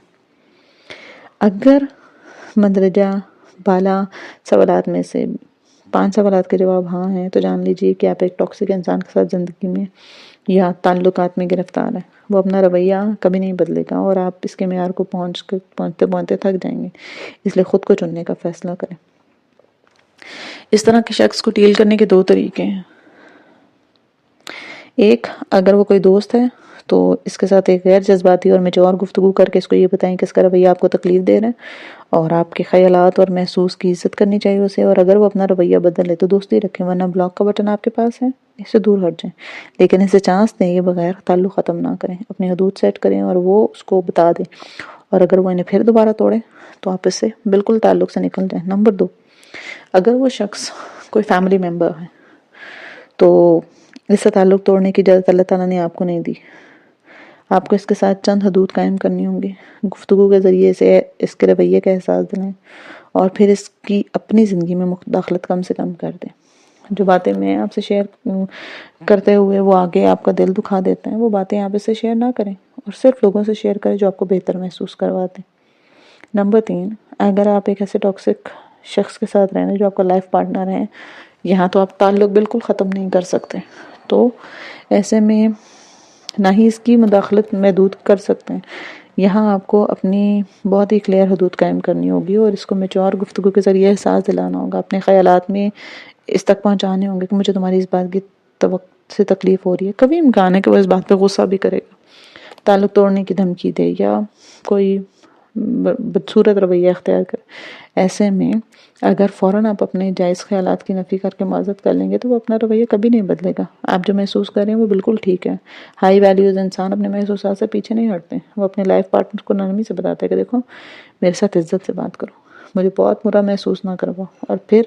اگر مندرجہ بالا سوالات میں سے 5 سوالات کے جواب ہاں ہیں تو جان لیجیے کہ آپ ایک ٹاکسک انسان کے ساتھ زندگی میں یا تعلقات میں گرفتار ہیں. وہ اپنا رویہ کبھی نہیں بدلے گا اور آپ اس کے معیار کو پہنچتے تھک جائیں گے. اس لیے خود کو چننے کا فیصلہ کریں. اس طرح کے شخص کو ڈیل کرنے کے 2 طریقے ہیں. ایک، اگر وہ کوئی دوست ہے تو اس کے ساتھ ایک غیر جذباتی اور میچور گفتگو کر کے اس کو یہ بتائیں کہ اس کا رویہ آپ کو تکلیف دے رہا ہے اور آپ کے خیالات اور محسوس کی عزت کرنی چاہیے اسے. اور اگر وہ اپنا رویہ بدل لے تو دوستی رکھیں، ورنہ بلاک کا بٹن آپ کے پاس ہے، اس سے دور ہٹ جائیں. لیکن اسے چانس دیں، یہ بغیر تعلق ختم نہ کریں. اپنی حدود سیٹ کریں اور وہ اس کو بتا دیں، اور اگر وہ انہیں پھر دوبارہ توڑے تو آپ اس سے بالکل تعلق سے نکل جائیں. نمبر 2، اگر وہ شخص کوئی فیملی ممبر ہے تو اس سے تعلق توڑنے کی اجازت اللہ تعالیٰ نے آپ کو نہیں دی. آپ کو اس کے ساتھ چند حدود قائم کرنی ہوں گی، گفتگو کے ذریعے سے اس کے رویے کا احساس دلائیں، اور پھر اس کی اپنی زندگی میں مداخلت کم سے کم کر دیں۔ جو باتیں میں آپ سے شیئر کرتے ہوئے وہ آگے آپ کا دل دکھا دیتے ہیں، وہ باتیں آپ اس سے شیئر نہ کریں، اور صرف لوگوں سے شیئر کریں جو آپ کو بہتر محسوس کرواتے ہیں۔ نمبر 3، اگر آپ ایک ایسے ٹاکسک شخص کے ساتھ رہنا جو آپ کا لائف پارٹنر ہے، یہاں تو آپ تعلق بالکل ختم نہیں کر سکتے، تو ایسے میں نہ ہی اس کی مداخلت محدود کر سکتے ہیں۔ یہاں آپ کو اپنی بہت ہی کلیئر حدود قائم کرنی ہوگی، اور اس کو میچور گفتگو کے ذریعے احساس دلانا ہوگا، اپنے خیالات میں اس تک پہنچانے ہوں گے کہ مجھے تمہاری اس بات کی سے تکلیف ہو رہی ہے۔ کبھی امکان ہے کہ وہ اس بات پہ غصہ بھی کرے گا، تعلق توڑنے کی دھمکی دے، یا کوئی بدصورت رویہ اختیار کرے۔ ایسے میں اگر فوراً آپ اپنے جائز خیالات کی نفی کر کے معذرت کر لیں گے تو وہ اپنا رویہ کبھی نہیں بدلے گا۔ آپ جو محسوس کر رہے ہیں وہ بالکل ٹھیک ہے۔ ہائی ویلیوز انسان اپنے محسوسات سے پیچھے نہیں ہٹتے، وہ اپنے لائف پارٹنر کو نرمی سے بتاتے ہیں کہ دیکھو میرے ساتھ عزت سے بات کرو، مجھے بہت برا محسوس نہ کرواؤ، اور پھر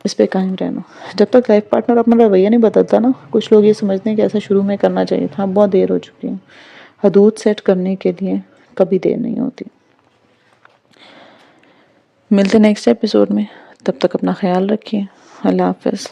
اس پہ قائم رہنا۔ جب تک لائف پارٹنر اپنا رویہ نہیں بدلتا نا، کچھ لوگ یہ سمجھتے ہیں کہ ایسا شروع میں کرنا چاہیے تھا، بہت دیر ہو چکی ہے۔ حدود سیٹ کرنے کے لیے کبھی دیر نہیں ہوتی۔ ملتے نیکسٹ ایپیسوڈ میں، تب تک اپنا خیال رکھیے۔ اللہ حافظ۔